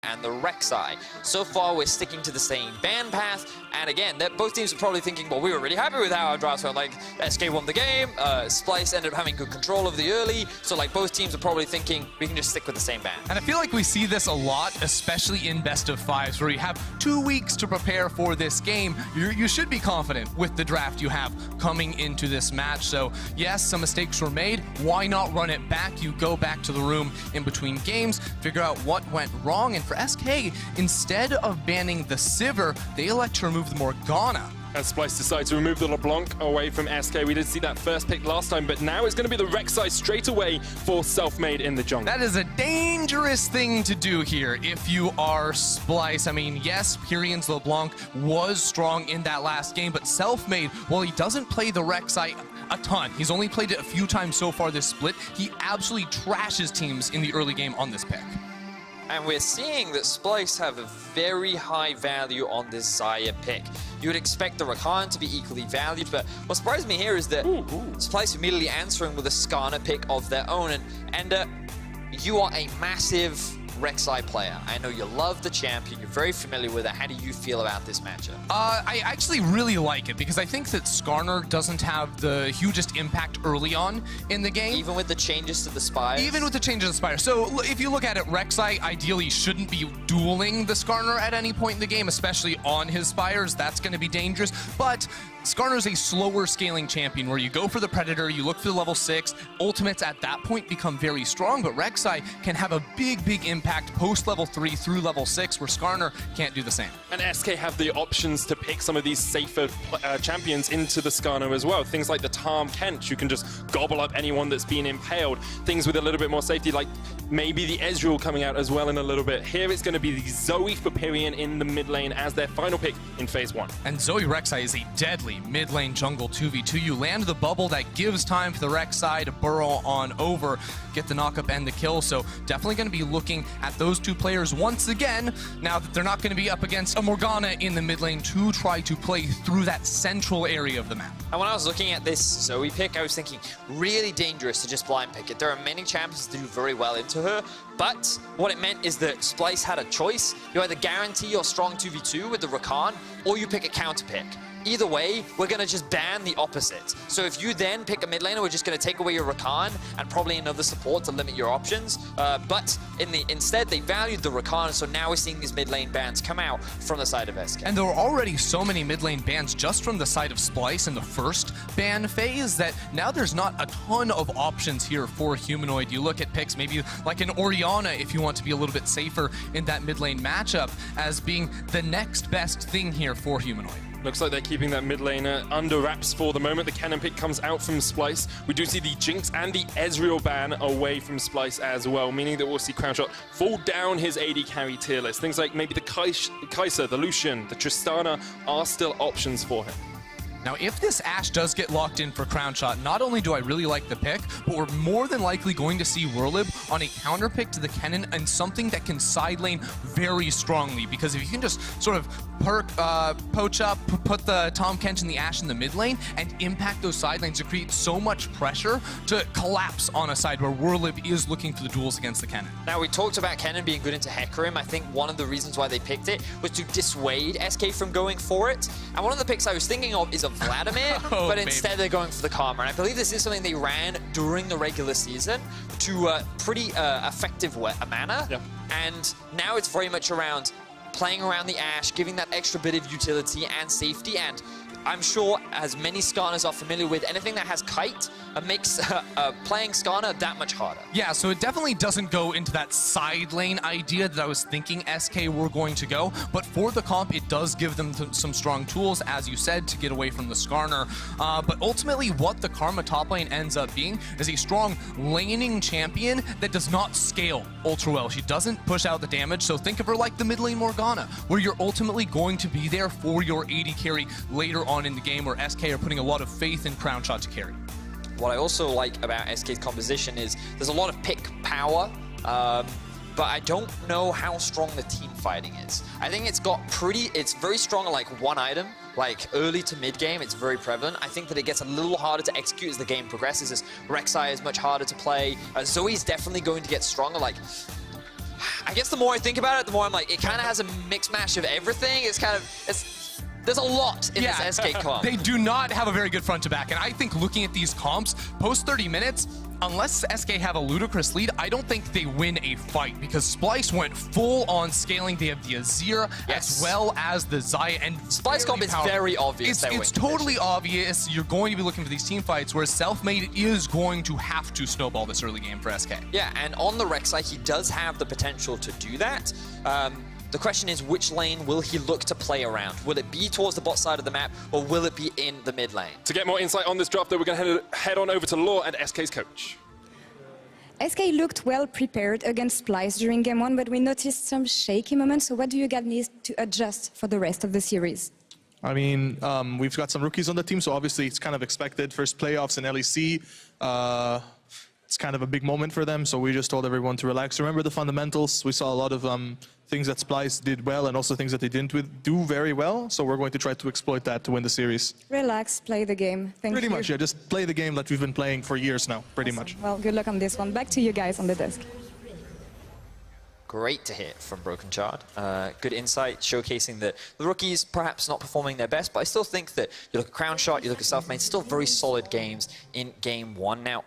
and the Rek'Sai. So far, we're sticking to the same ban path, and again, both teams are probably thinking, well, we were really happy with how our drafts went. Like, SK won the game, Splyce ended up having good control of the early, so like both teams are probably thinking we can just stick with the same ban. And I feel like we see this a lot, especially in best of fives, where you have 2 weeks to prepare for this game. You should be confident with the draft you have coming into this match. So yes, some mistakes were made. Why not run it back? You go back to the room in between games, figure out what went wrong. And for SK, instead of banning the Sivir, they elect to remove the Morgana. As Splyce decides to remove the LeBlanc away from SK. We did see that first pick last time, but now it's going to be the Rek'Sai straight away for Selfmade in the jungle. That is a dangerous thing to do here if you are Splyce. I mean, yes, Pyrian's LeBlanc was strong in that last game, but Selfmade, while he doesn't play the Rek'Sai a ton, he's only played it a few times so far this split, he absolutely trashes teams in the early game on this pick. And we're seeing that Splyce have a very high value on this Xayah pick. You would expect the Rakan to be equally valued, but what surprised me here is that Splyce immediately answering with a Skarner pick of their own. And you are a massive Rek'Sai player. I know you love the champion, you're very familiar with it. How do you feel about this matchup? I actually really like it because I think that Skarner doesn't have the hugest impact early on in the game. Even with the changes to the Spires? Even with the changes to the Spires. So if you look at it, Rek'Sai ideally shouldn't be dueling the Skarner at any point in the game, especially on his Spires. That's going to be dangerous. But Skarner's a slower scaling champion where you go for the Predator, you look for the level 6, ultimates at that point become very strong, but Rek'Sai can have a big impact post level 3 through level 6 where Skarner can't do the same. And SK have the options to pick some of these safer champions into the Skarner as well. Things like the Tahm Kench, you can just gobble up anyone that's been impaled. Things with a little bit more safety, like maybe the Ezreal coming out as well in a little bit. Here it's going to be the Zoe for Pyrian in the mid lane as their final pick in phase 1. And Zoe Rek'Sai is a deadly mid lane jungle 2v2. You land the bubble that gives time for the Rek'Sai to burrow on over, get the knockup and the kill. So definitely going to be looking at those two players once again, now that they're not going to be up against a Morgana in the mid lane to try to play through that central area of the map. And when I was looking at this Zoe pick, I was thinking, really dangerous to just blind pick it. There are many champions that do very well into her, but what it meant is that Splyce had a choice. You either guarantee your strong 2v2 with the Rakan, or you pick a counter pick. Either way, we're going to just ban the opposite. So if you then pick a mid laner, we're just going to take away your Rakan and probably another support to limit your options. But instead, they valued the Rakan, so now we're seeing these mid lane bans come out from the side of SK. And there were already so many mid lane bans just from the side of Splyce in the first ban phase that now there's not a ton of options here for Humanoid. You look at picks maybe like an Orianna if you want to be a little bit safer in that mid lane matchup as being the next best thing here for Humanoid. Looks like they're keeping that mid laner under wraps for the moment. The cannon pick comes out from Splyce. We do see the Jinx and the Ezreal ban away from Splyce as well, meaning that we'll see Crownshot fall down his AD carry tier list. Things like maybe the Kai'Sa, the Lucian, the Tristana are still options for him. Now, if this Ashe does get locked in for Crownshot, not only do I really like the pick, but we're more than likely going to see Whirlib on a counter pick to the Kennen and something that can side lane very strongly. Because if you can just sort of poach up, put the Tahm Kench and the Ashe in the mid lane and impact those side lanes to create so much pressure to collapse on a side where Whirlib is looking for the duels against the Kennen. Now, we talked about Kennen being good into Hecarim. I think one of the reasons why they picked it was to dissuade SK from going for it. And one of the picks I was thinking of is a Vladimir, but instead they're going for the Karma. And I believe this is something they ran during the regular season to a pretty effective manner. Yeah. And now it's very much around playing around the Ashe, giving that extra bit of utility and safety, and I'm sure as many Skarners are familiar with, anything that has kite makes playing Skarner that much harder. Yeah, so it definitely doesn't go into that side lane idea that I was thinking SK were going to go, but for the comp, it does give them some strong tools, as you said, to get away from the Skarner. But ultimately, what the Karma top lane ends up being is a strong laning champion that does not scale ultra well. She doesn't push out the damage, so think of her like the mid lane Morgana, where you're ultimately going to be there for your AD carry later on in the game, where SK are putting a lot of faith in Crownshot to carry. What I also like about SK's composition is there's a lot of pick power, but I don't know how strong the team fighting is. I think it's very strong on like one item, like early to mid game, it's very prevalent. I think that it gets a little harder to execute as the game progresses, as Rek'Sai is much harder to play. Zoe's definitely going to get stronger. Like, I guess the more I think about it, the more I'm like, it kind of has a mix mash of everything. It's kind of, there's a lot in this SK comp. They do not have a very good front to back, and I think looking at these comps, post 30 minutes, unless SK have a ludicrous lead, I don't think they win a fight, because Splyce went full on scaling. They have the Azir as well as the Xayah, and Splyce comp is very obvious. It's totally obvious. You're going to be looking for these team fights, whereas Selfmade is going to have to snowball this early game for SK. Yeah, and on the Rek'Sai, he does have the potential to do that. The question is, which lane will he look to play around? Will it be towards the bot side of the map, or will it be in the mid lane? To get more insight on this draft, though, we're going to head on over to Law and SK's coach. SK looked well prepared against Splyce during game 1, but we noticed some shaky moments. So what do you guys need to adjust for the rest of the series? I mean, we've got some rookies on the team, so obviously it's kind of expected. First playoffs in LEC. It's kind of a big moment for them, so we just told everyone to relax. Remember the fundamentals. We saw a lot of things that Splyce did well and also things that they didn't do very well, so we're going to try to exploit that to win the series. Relax, play the game. Thank you. Pretty much, yeah. Just play the game that we've been playing for years now, pretty much. Well, good luck on this one. Back to you guys on the desk. Great to hear from Broken Shard. Good insight, showcasing that the rookies perhaps not performing their best, but I still think that you look at Crown Shot, you look at Selfmade, still very solid games in game 1. Now,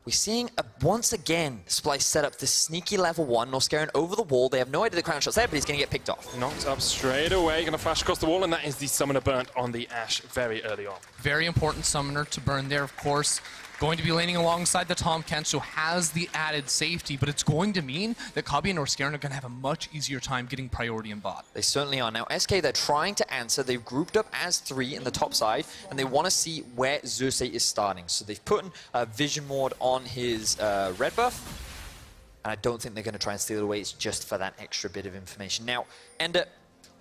we're seeing, once again, Splyce set up this sneaky level 1, Norscarin over the wall. They have no idea the Crown Shot's there, but he's going to get picked off. Knocked up straight away, going to flash across the wall, and that is the Summoner burnt on the Ashe very early on. Very important Summoner to burn there, of course. Going to be laning alongside the Tahm Kench, so has the added safety, but it's going to mean that Kabi and Norscarin are going to have a much easier time getting priority in bot. They certainly are. Now, SK, they're trying to answer. They've grouped up as 3 in the top side, and they want to see where Xerxes is starting. So they've put a Vision Ward on his red buff, and I don't think they're going to try and steal it away. It's just for that extra bit of information. Now, and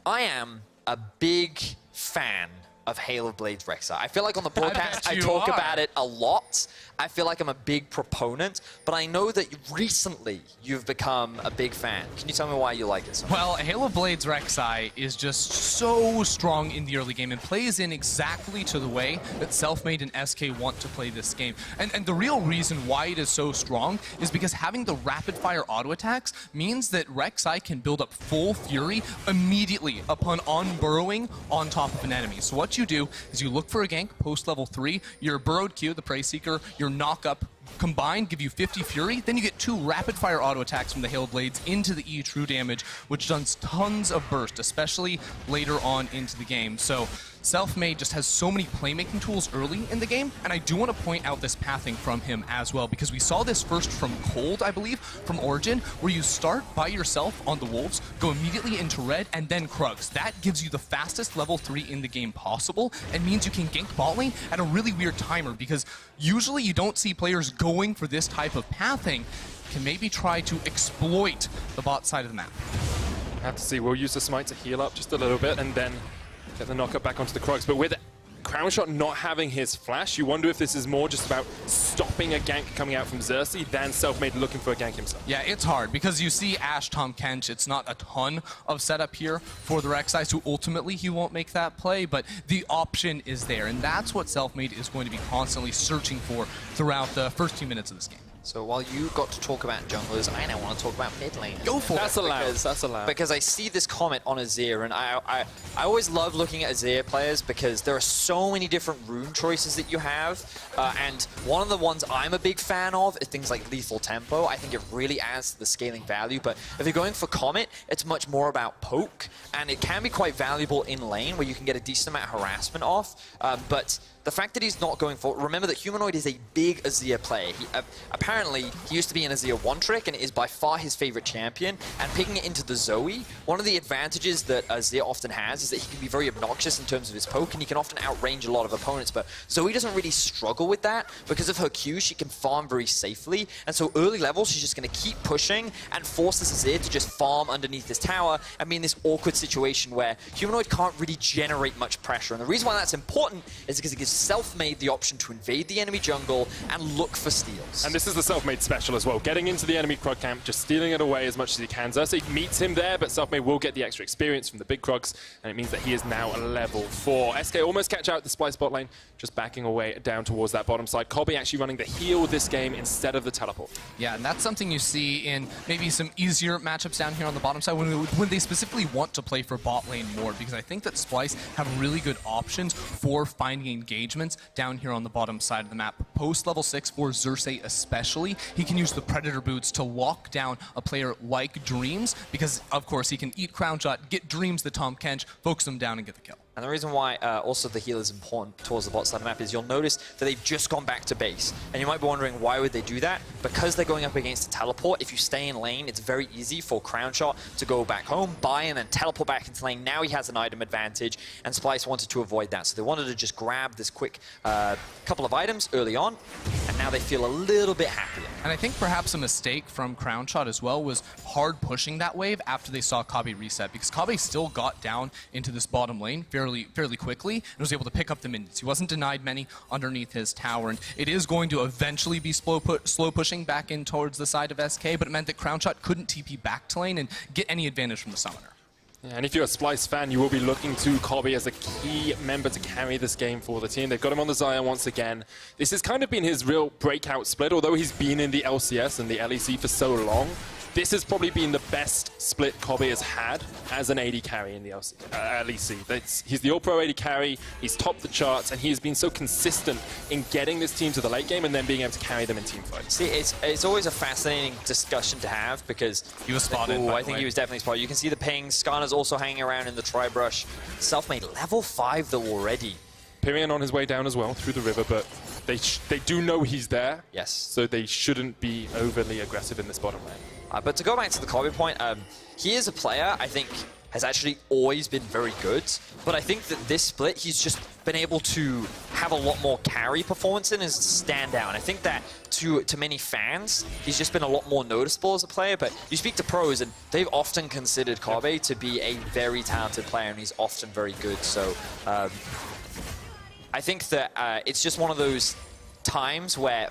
I am a big fan of Hail of Blades Rek'Sai. I feel like on the broadcast I talk about it a lot. I feel like I'm a big proponent, but I know that recently you've become a big fan. Can you tell me why you like it so much? Well, Hail of Blades Rek'Sai is just so strong in the early game and plays in exactly to the way that Selfmade and SK want to play this game. And the real reason why it is so strong is because having the rapid-fire auto attacks means that Rek'Sai can build up full fury immediately upon on-burrowing on top of an enemy. So what you do is you look for a gank post level 3, your burrowed Q, the Prey Seeker, your knock up combined give you 50 fury, then you get 2 rapid fire auto attacks from the Hail Blades into the E true damage, which does tons of burst, especially later on into the game. So Selfmade just has so many playmaking tools early in the game, and I do want to point out this pathing from him as well, because we saw this first from Cold, I believe, from Origin, where you start by yourself on the Wolves, go immediately into red, and then Krugs. That gives you the fastest level 3 in the game possible, and means you can gank bot lane at a really weird timer, because usually you don't see players going for this type of pathing. Can maybe try to exploit the bot side of the map. Have to see, we'll use the Smite to heal up just a little bit, and then get the knockup back onto the Krugs. But with Crown Shot not having his flash, you wonder if this is more just about stopping a gank coming out from Xerxes than Selfmade looking for a gank himself. Yeah, it's hard because you see Ashe, Tahm Kench, it's not a ton of setup here for the Rek'Sai, so ultimately he won't make that play, but the option is there, and that's what Selfmade is going to be constantly searching for throughout the first 2 minutes of this game. So while you got to talk about junglers, I now want to talk about mid lane. Go for it. That's allowed. That's allowed. Because I see this comment on Azir, and I always love looking at Azir players because there are so many different rune choices that you have, and one of the ones I'm a big fan of is things like Lethal Tempo. I think it really adds to the scaling value, but if you're going for Comet, it's much more about poke, and it can be quite valuable in lane where you can get a decent amount of harassment off, but the fact that he's not going for... Remember that Humanoid is a big Azir player. Apparently, he used to be an Azir one-trick and is by far his favorite champion. And picking it into the Zoe, one of the advantages that Azir often has is that he can be very obnoxious in terms of his poke, and he can often outrange a lot of opponents. But Zoe doesn't really struggle with that. Because of her Q, she can farm very safely. And so early levels, she's just going to keep pushing and force this Azir to just farm underneath this tower and be in this awkward situation where Humanoid can't really generate much pressure. And the reason why that's important is because it gives Selfmade the option to invade the enemy jungle and look for steals. And this is the Selfmade special as well. Getting into the enemy Krug camp, just stealing it away as much as he can. Xerxes meets him there, but Selfmade will get the extra experience from the big Krugs, and it means that he is now a level 4. SK almost catch out the Splyce bot lane, just backing away down towards that bottom side. Kobe actually running the heal this game instead of the teleport. Yeah, and that's something you see in maybe some easier matchups down here on the bottom side when they specifically want to play for bot lane more, because I think that Splyce have really good options for finding engagements down here on the bottom side of the map. Post level 6 for Xerxes especially, he can use the Predator boots to lock down a player like Dreams, because of course he can eat Crown Shot, get Dreams the Tom Kench, focus him down and get the kill. And the reason why also the heal is important towards the bot side of the map is you'll notice that they've just gone back to base. And you might be wondering, why would they do that? Because they're going up against a teleport. If you stay in lane, it's very easy for Crown Shot to go back home, buy, and then teleport back into lane. Now he has an item advantage, and Splyce wanted to avoid that. So they wanted to just grab this quick couple of items early on, and now they feel a little bit happier. And I think perhaps a mistake from Crown Shot as well was hard pushing that wave after they saw Kabe reset, because Kabe still got down into this bottom lane fairly quickly and was able to pick up the minions. He wasn't denied many underneath his tower, and it is going to eventually be slow pushing back in towards the side of SK, but it meant that Crown Shot couldn't TP back to lane and get any advantage from the summoner. Yeah, and if you're a Splyce fan, you will be looking to Kobe as a key member to carry this game for the team. They've got him on the Xayah once again. This has kind of been his real breakout split, although he's been in the LCS and the LEC for so long. This has probably been the best split Kobe has had as an AD carry in the LEC. He's the All-Pro AD carry, he's topped the charts, and he has been so consistent in getting this team to the late game and then being able to carry them in team fights. See, it's always a fascinating discussion to have, because he was spotted. I think he was definitely spotted. You can see the pings. Skarner's also hanging around in the tri-brush. Selfmade level 5 though already. Pyrion on his way down as well through the river, but they do know he's there. Yes. So they shouldn't be overly aggressive in this bottom lane. But to go back to the Kobe point, he is a player I think has actually always been very good, but I think that this split he's just been able to have a lot more carry performance in his standout. And I think that to many fans, he's just been a lot more noticeable as a player. But you speak to pros, and they've often considered Kobe to be a very talented player, and he's often very good. So I think that it's just one of those times where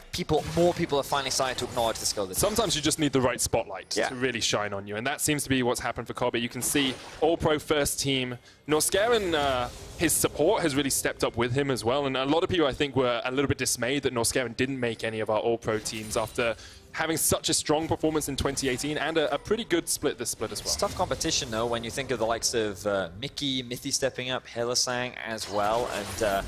more people are finally starting to acknowledge the skill. Sometimes you just need the right spotlight to really shine on you, and that seems to be what's happened for Kobe. You can see All-Pro first team. Norscarin, his support has really stepped up with him as well, and a lot of people I think were a little bit dismayed that Norscarin didn't make any of our All-Pro teams after having such a strong performance in 2018 and a pretty good split this split as well. It's tough competition though when you think of the likes of Mickey, Mithy stepping up, Hillisang as well, and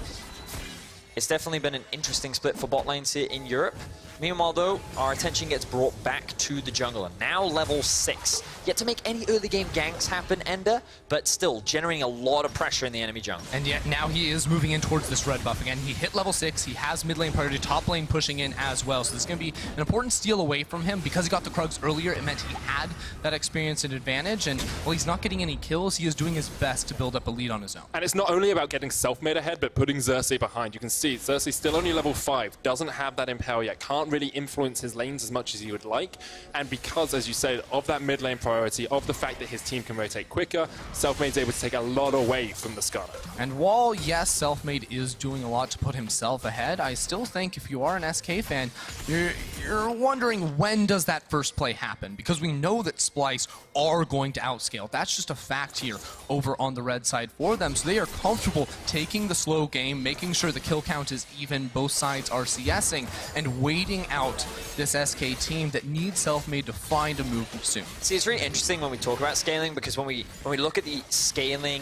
it's definitely been an interesting split for bot lanes here in Europe. Meanwhile, though, our attention gets brought back to the jungle, and now level 6. Yet to make any early game ganks happen, Ender, but still generating a lot of pressure in the enemy jungle. And yet now he is moving in towards this red buff again. He hit level 6, he has mid lane priority, top lane pushing in as well. So this is going to be an important steal away from him. Because he got the Krugs earlier, it meant he had that experience and advantage. And while he's not getting any kills, he is doing his best to build up a lead on his own. And it's not only about getting Selfmade ahead, but putting Xerxes behind. You can see Xerxes still only level 5, doesn't have that Impale yet, can't really influence his lanes as much as he would like. And because, as you said, of that mid lane priority, of the fact that his team can rotate quicker, Selfmade's able to take a lot away from the Skarner. And while, yes, Selfmade is doing a lot to put himself ahead, I still think if you are an SK fan, you're wondering when does that first play happen? Because we know that Splyce are going to outscale. That's just a fact here over on the red side for them. So they are comfortable taking the slow game, making sure the kill count is even, both sides are CSing, and waiting out this SK team that needs Selfmade to find a move soon. See, it's really interesting when we talk about scaling, because when we look at the scaling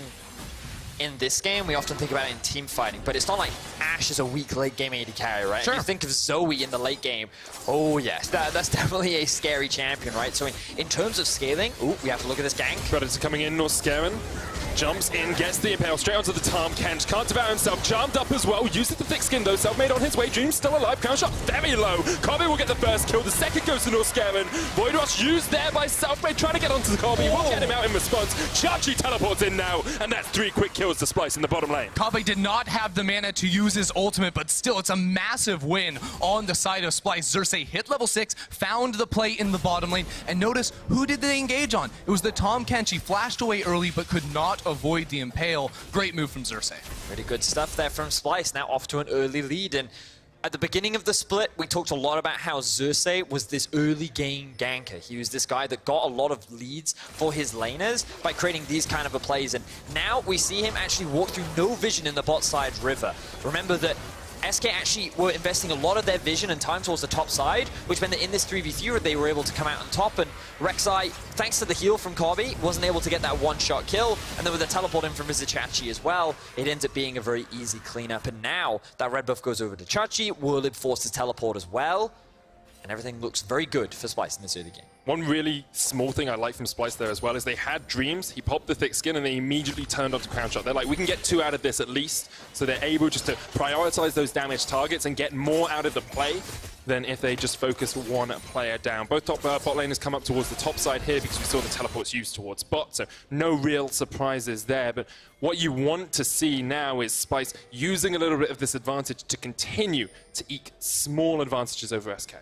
in this game, we often think about it in team fighting, but it's not like Ashe is a weak late game AD carry, right? Sure. If you think of Zoe in the late game, oh yes, that's definitely a scary champion, right? So in terms of scaling, we have to look at this gank. Predator coming in, Norscarin jumps in, gets the Impale straight onto the Tom Kench, can't devour himself, charmed up as well, uses the thick skin though, Selfmade on his way, Dream still alive, Crown Shot very low, Kobe will get the first kill, the second goes to Norscarin, Void Rush used there by Selfmade, trying to get onto the Kobe, will get him out in response, Chachi teleports in now, and that's 3 quick kills to Splyce in the bottom lane. Kobe did not have the mana to use his ultimate, but still, it's a massive win on the side of Splyce. Xerxes hit level 6, found the play in the bottom lane, and notice, who did they engage on? It was the Tom Kench. He flashed away early, but could not just avoid the Impale. Great move from Xerxes. Pretty good stuff there from Splyce. Now off to an early lead. And at the beginning of the split, we talked a lot about how Xerxes was this early game ganker. He was this guy that got a lot of leads for his laners by creating these kind of plays. And now we see him actually walk through no vision in the bot side river. Remember that SK actually were investing a lot of their vision and time towards the top side, which meant that in this 3v3 they were able to come out on top, and Rek'Sai, thanks to the heal from Kobe, wasn't able to get that one-shot kill, and then with the teleport in from his Chachi as well, it ends up being a very easy cleanup, and now that red buff goes over to Chachi, Whirlib forced his teleport as well, and everything looks very good for Splyce in this early game. One really small thing I like from Splyce there as well is they had Dreams, he popped the thick skin, and they immediately turned onto Crown Shot. They're like, we can get 2 out of this at least, so they're able just to prioritize those damaged targets and get more out of the play than if they just focus one player down. Both top bot laners come up towards the top side here because we saw the teleports used towards bot, so no real surprises there. But what you want to see now is Splyce using a little bit of this advantage to continue to eke small advantages over SK.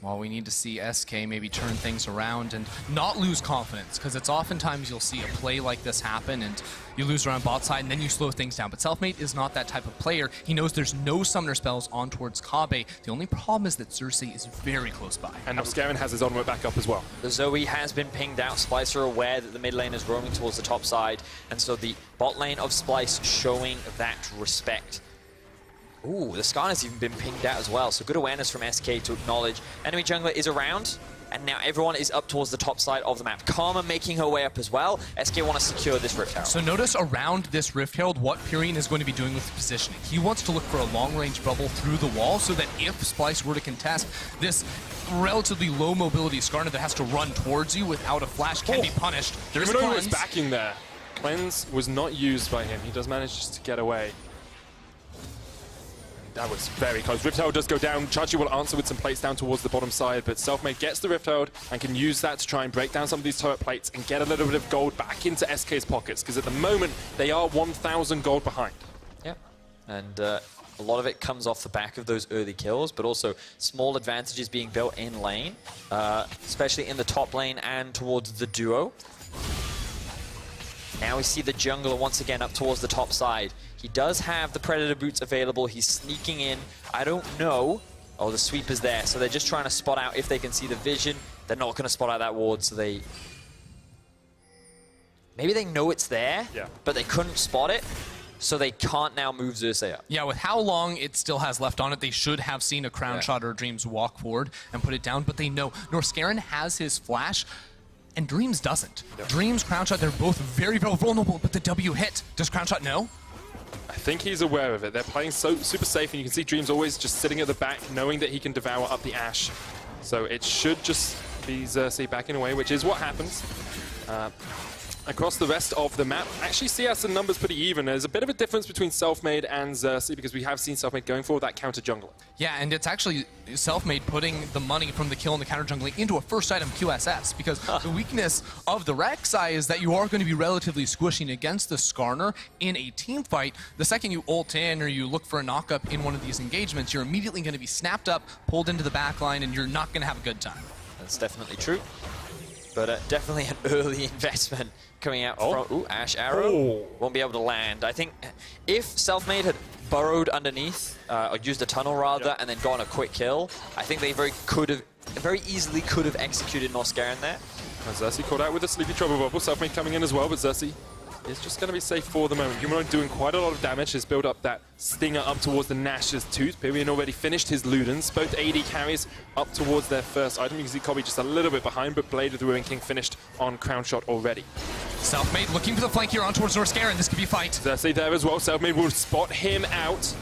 Well, we need to see SK maybe turn things around and not lose confidence, because it's oftentimes you'll see a play like this happen and you lose around bot side and then you slow things down. But Selfmade is not that type of player. He knows there's no summoner spells on towards Kabe. The only problem is that Xerxes is very close by. And now Scarin has his onward back up as well. The Zoe has been pinged out. Splyce are aware that the mid lane is roaming towards the top side, and so the bot lane of Splyce showing that respect. Ooh, the Skarner's even been pinged out as well, so good awareness from SK to acknowledge enemy jungler is around, and now everyone is up towards the top side of the map. Karma making her way up as well. SK want to secure this Rift Herald. So notice around this Rift Herald what Pyrian is going to be doing with the positioning. He wants to look for a long-range bubble through the wall so that if Splyce were to contest, this relatively low mobility Skarner that has to run towards you without a flash can be punished. There's Even though he cleanse. was backing there, cleanse was not used by him. He does manage just to get away. That was very close. Rift Herald does go down. Chachi will answer with some plates down towards the bottom side, but Selfmade gets the Rift Herald and can use that to try and break down some of these turret plates and get a little bit of gold back into SK's pockets, because at the moment, they are 1,000 gold behind. Yeah, and a lot of it comes off the back of those early kills, but also small advantages being built in lane, especially in the top lane and towards the duo. Now we see the jungler once again up towards the top side. He does have the Predator boots available. He's sneaking in. I don't know. Oh, the sweep is there. So they're just trying to spot out if they can see the vision. They're not going to spot out that ward, so they... Maybe they know it's there, but they couldn't spot it, so they can't now move Xerxes up. Yeah, with how long it still has left on it, they should have seen a Crown Shot or Dreams walk forward and put it down, but they know. Norscarin has his flash, and Dreams doesn't. Dreams, Crown Shot, they're both very, very vulnerable, but the W hit. Does Crown Shot know? I think he's aware of it. They're playing so super safe, and you can see Dreams always just sitting at the back, knowing that he can devour up the Ashe. So it should just be Xerxes backing away, which is what happens. Across the rest of the map, actually CS and numbers pretty even. There's a bit of a difference between Selfmade and Xerxes, because we have seen Selfmade going for that counter jungler. Yeah, and it's actually Selfmade putting the money from the kill and the counter jungling into a first item QSS, because the weakness of the Rek'Sai is that you are going to be relatively squishing against the Skarner in a team fight. The second you ult in or you look for a knock-up in one of these engagements, you're immediately going to be snapped up, pulled into the back line, and you're not going to have a good time. That's definitely true. But definitely an early investment coming out from... Ooh, Ashe Arrow. Won't be able to land. I think if Selfmade had burrowed underneath, or used a tunnel rather, and then gotten a quick kill, I think they very easily could have executed Norscarin there. And Xerxes caught out with a Sleepy Trouble Bubble. Selfmade coming in as well, but Xerxes is just going to be safe for the moment. Humanoid doing quite a lot of damage. Has built up that stinger up towards the Nash's tooth. Pyrian already finished his Ludens. Both AD carries up towards their first item. You can see Kobe just a little bit behind, but Blade of the Ruin King finished on Crown Shot already. Selfmade looking for the flank here on towards Norscarin. This could be a fight. Xerxes there as well. Selfmade will spot him out,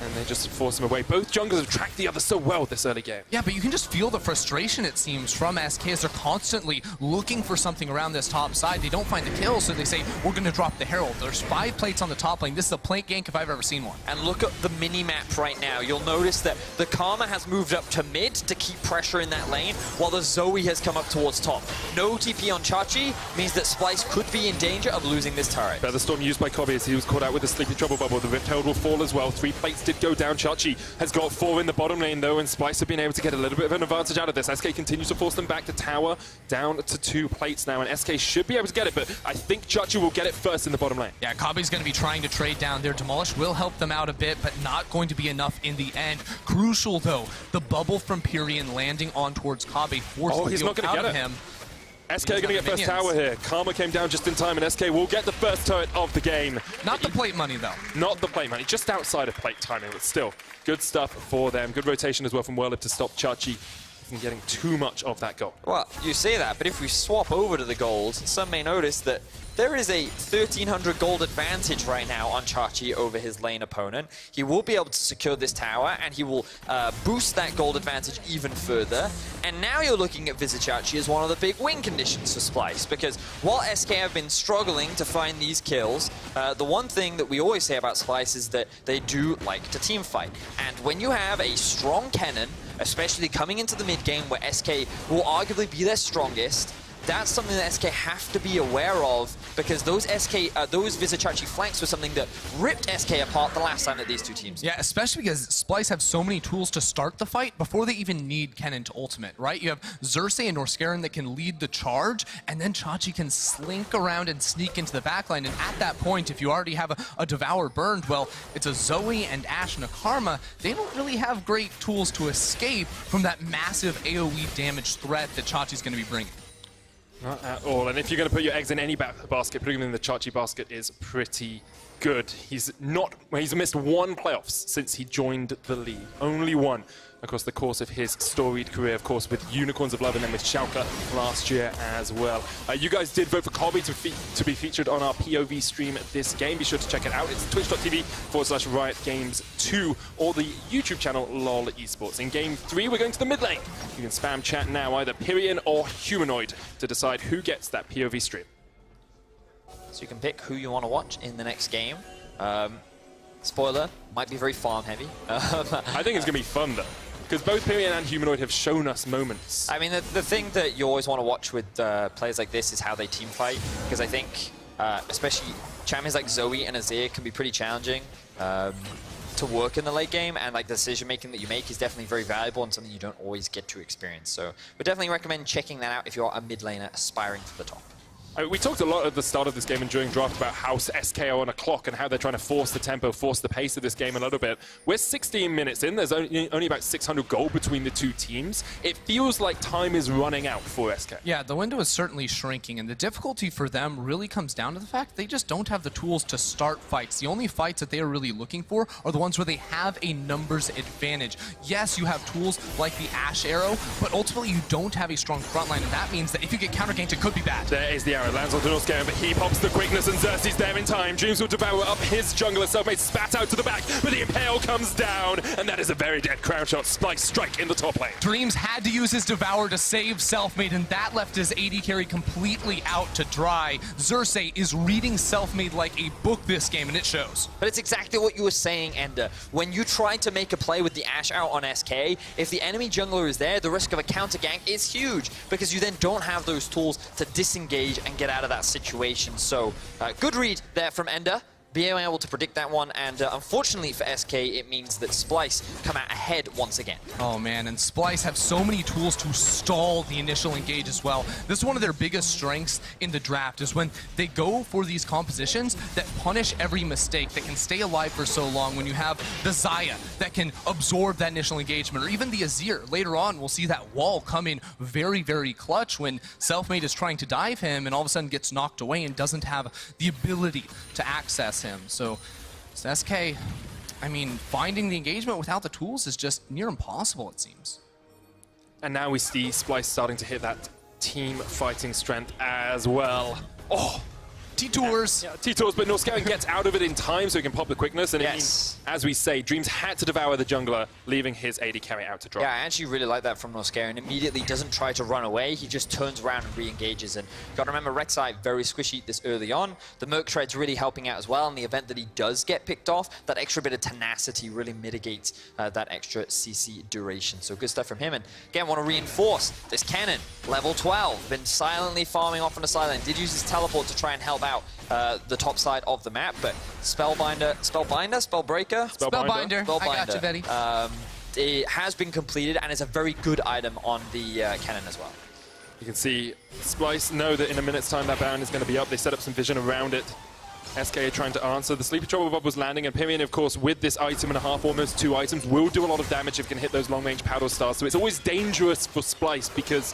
and they just force him away. Both junglers have tracked the other so well this early game. Yeah, but you can just feel the frustration, it seems, from SK as they're constantly looking for something around this top side. They don't find the kill, so they say, we're going to drop the Herald. There's 5 plates on the top lane. This is a plate gank if I've ever seen one. And look at the mini-map right now. You'll notice that the Karma has moved up to mid to keep pressure in that lane, while the Zoe has come up towards top. No TP on Chachi means that Splyce could be in danger of losing this turret. Featherstorm used by Kobe as he was caught out with a Sleepy Trouble Bubble. The Rift Herald will fall as well. 3 plates did go down. Chachi has got 4 in the bottom lane, though, and Splyce have been able to get a little bit of an advantage out of this. SK continues to force them back to tower, down to 2 plates now, and SK should be able to get it, but I think Chachi will get it first in the bottom lane. Yeah, Kabe's going to be trying to trade down there. Demolish will help them out a bit, but not going to be enough in the end. Crucial, though, the bubble from Pyrian landing on towards Kabe forced the he's heal not going out to of get it. him. SK are going to get first tower here. Karma came down just in time, and SK will get the first turret of the game. Not the plate money, though. Not the plate money, just outside of plate timing, but still, good stuff for them. Good rotation as well from Whirlip to stop Chachi from getting too much of that gold. Well, you say that, but if we swap over to the gold, some may notice that there is a 1,300 gold advantage right now on Chachi over his lane opponent. He will be able to secure this tower, and he will boost that gold advantage even further. And now you're looking at Vizichachi as one of the big win conditions for Splyce, because while SK have been struggling to find these kills, the one thing that we always say about Splyce is that they do like to team fight. And when you have a strong cannon, especially coming into the mid game where SK will arguably be their strongest, that's something that SK have to be aware of, because those Vizichachi flanks were something that ripped SK apart the last time that these two teams. Yeah, especially because Splyce have so many tools to start the fight before they even need Kennen to ultimate, right? You have Xerxes and Norskeren that can lead the charge, and then Chachi can slink around and sneak into the backline. And at that point, if you already have a Devour burned, well, it's a Zoe and Ashe and a Karma. They don't really have great tools to escape from that massive AoE damage threat that Chachi's going to be bringing. Not at all. And if you're going to put your eggs in any basket, putting them in the Chachi basket is pretty good. He's missed 1 playoffs since he joined the league. Only 1 across the course of his storied career, of course, with Unicorns of Love and then with Schalke last year as well. You guys did vote for Kobe to be featured on our POV stream this game. Be sure to check it out. It's twitch.tv/Riot Games 2 or the YouTube channel LOL Esports. In game 3, we're going to the mid lane. You can spam chat now, either Pyrian or Humanoid, to decide who gets that POV stream. So you can pick who you want to watch in the next game. Spoiler, might be very farm heavy. I think it's going to be fun, though, because both Pyrian and Humanoid have shown us moments. I mean, the thing that you always want to watch with players like this is how they team fight, because I think, especially champions like Zoe and Azir can be pretty challenging to work in the late game, and like the decision making that you make is definitely very valuable and something you don't always get to experience. So we definitely recommend checking that out if you're a mid laner aspiring for the top. We talked a lot at the start of this game and during draft about how SK are on a clock and how they're trying to force the tempo, force the pace of this game a little bit. We're 16 minutes in. There's only about 600 gold between the two teams. It feels like time is running out for SK. Yeah, the window is certainly shrinking, and the difficulty for them really comes down to the fact they just don't have the tools to start fights. The only fights that they are really looking for are the ones where they have a numbers advantage. Yes, you have tools like the Ashe Arrow, but ultimately you don't have a strong frontline, and that means that if you get counter-ganked, it could be bad. There is the arrow. Lands onto Norskeren, but he pops the quickness, and Xerxes there in time. Dreams will devour up his jungler. Selfmade spat out to the back, but the Impale comes down, and that is a very dead crown shot. Splyce strike in the top lane. Dreams had to use his Devour to save Selfmade, and that left his AD carry completely out to dry. Xerxes is reading Selfmade like a book this game, and it shows. But it's exactly what you were saying, Ender. When you try to make a play with the Ashe out on SK, if the enemy jungler is there, the risk of a counter gank is huge, because you then don't have those tools to disengage and get out of that situation. So good read there from Ender, being able to predict that one, and unfortunately for SK, it means that Splyce come out ahead once again. Oh man, and Splyce have so many tools to stall the initial engage as well. This is one of their biggest strengths in the draft, is when they go for these compositions that punish every mistake, that can stay alive for so long. When you have the Xayah that can absorb that initial engagement, or even the Azir. Later on, we'll see that wall come in very, very clutch when Selfmade is trying to dive him and all of a sudden gets knocked away and doesn't have the ability to access him. So SK, I mean, finding the engagement without the tools is just near impossible, it seems. And now we see Splyce starting to hit that team fighting strength as well. Oh! T-Tours. Yeah, T-Tours, but Norskeren gets out of it in time so he can pop the quickness. And it means, as we say, Dreams had to devour the jungler, leaving his AD carry out to drop. Yeah, I actually really like that from Norskeren. Immediately doesn't try to run away, he just turns around and re-engages. And you gotta remember, Rek'Sai very squishy this early on. The Merc Tread's really helping out as well. In the event that he does get picked off, that extra bit of tenacity really mitigates that extra CC duration. So good stuff from him. And again, want to reinforce this cannon, level 12, been silently farming off on the sideline. Did use his teleport to try and help out the top side of the map. But Spellbreaker? Spellbinder. I got you, Betty. It has been completed and is a very good item on the cannon as well. You can see Splyce know that in a minute's time that Baron is going to be up. They set up some vision around it. SK are trying to answer. The Sleepy Trouble Bob was landing, and Pyrion, of course, with this item and a half, almost 2 items, will do a lot of damage if it can hit those long-range Powder Stars. So it's always dangerous for Splyce because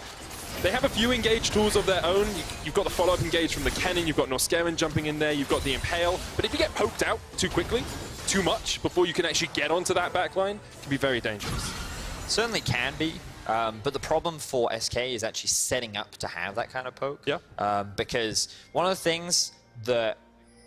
they have a few engage tools of their own. You've got the follow-up engage from the cannon, you've got Norscarin jumping in there, you've got the Impale. But if you get poked out too quickly, too much, before you can actually get onto that backline, it can be very dangerous. Certainly can be. But the problem for SK is actually setting up to have that kind of poke. Yeah. Because one of the things that,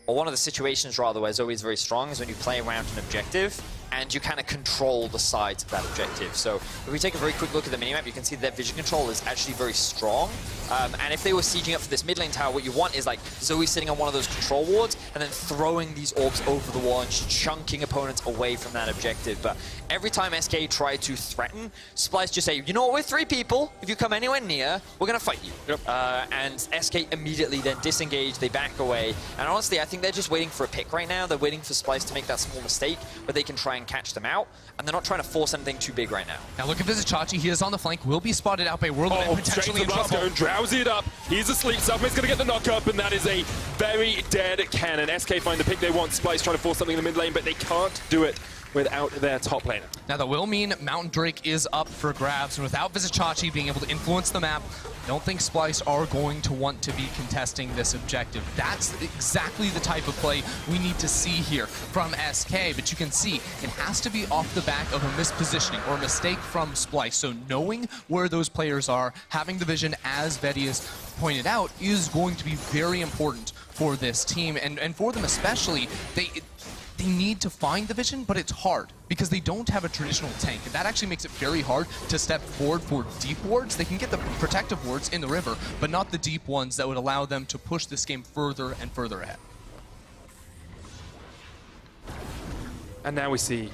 or one of the situations rather, where Zoe's very strong is when you play around an objective and you kind of control the sides of that objective. So if we take a very quick look at the minimap, you can see that vision control is actually very strong. And if they were sieging up for this mid lane tower, what you want is like Zoe sitting on one of those control wards and then throwing these orbs over the wall and chunking opponents away from that objective. But every time SK try to threaten, Splyce just say, you know what, we're 3 people. If you come anywhere near, we're going to fight you. Yep. And SK immediately then disengage, they back away. And honestly, I think they're just waiting for a pick right now. They're waiting for Splyce to make that small mistake where they can try and catch them out. And they're not trying to force anything too big right now. Now look at Vizicachi. He is on the flank, will be spotted out by Whirlwind and potentially in trouble. Drowsy it up. He's asleep. Selfmade's going to get the knock up, and that is a very dead cannon. SK find the pick they want. Splyce trying to force something in the mid lane, but they can't do it without their top laner. Now that will mean Mountain Drake is up for grabs, and without Vizicachi being able to influence the map, I don't think Splyce are going to want to be contesting this objective. That's exactly the type of play we need to see here from SK, but you can see it has to be off the back of a mispositioning or a mistake from Splyce. So knowing where those players are, having the vision, as Betty has pointed out, is going to be very important for this team, and for them especially. They need to find the vision, but it's hard because they don't have a traditional tank. And that actually makes it very hard to step forward for deep wards. They can get the protective wards in the river, but not the deep ones that would allow them to push this game further and further ahead. And now we see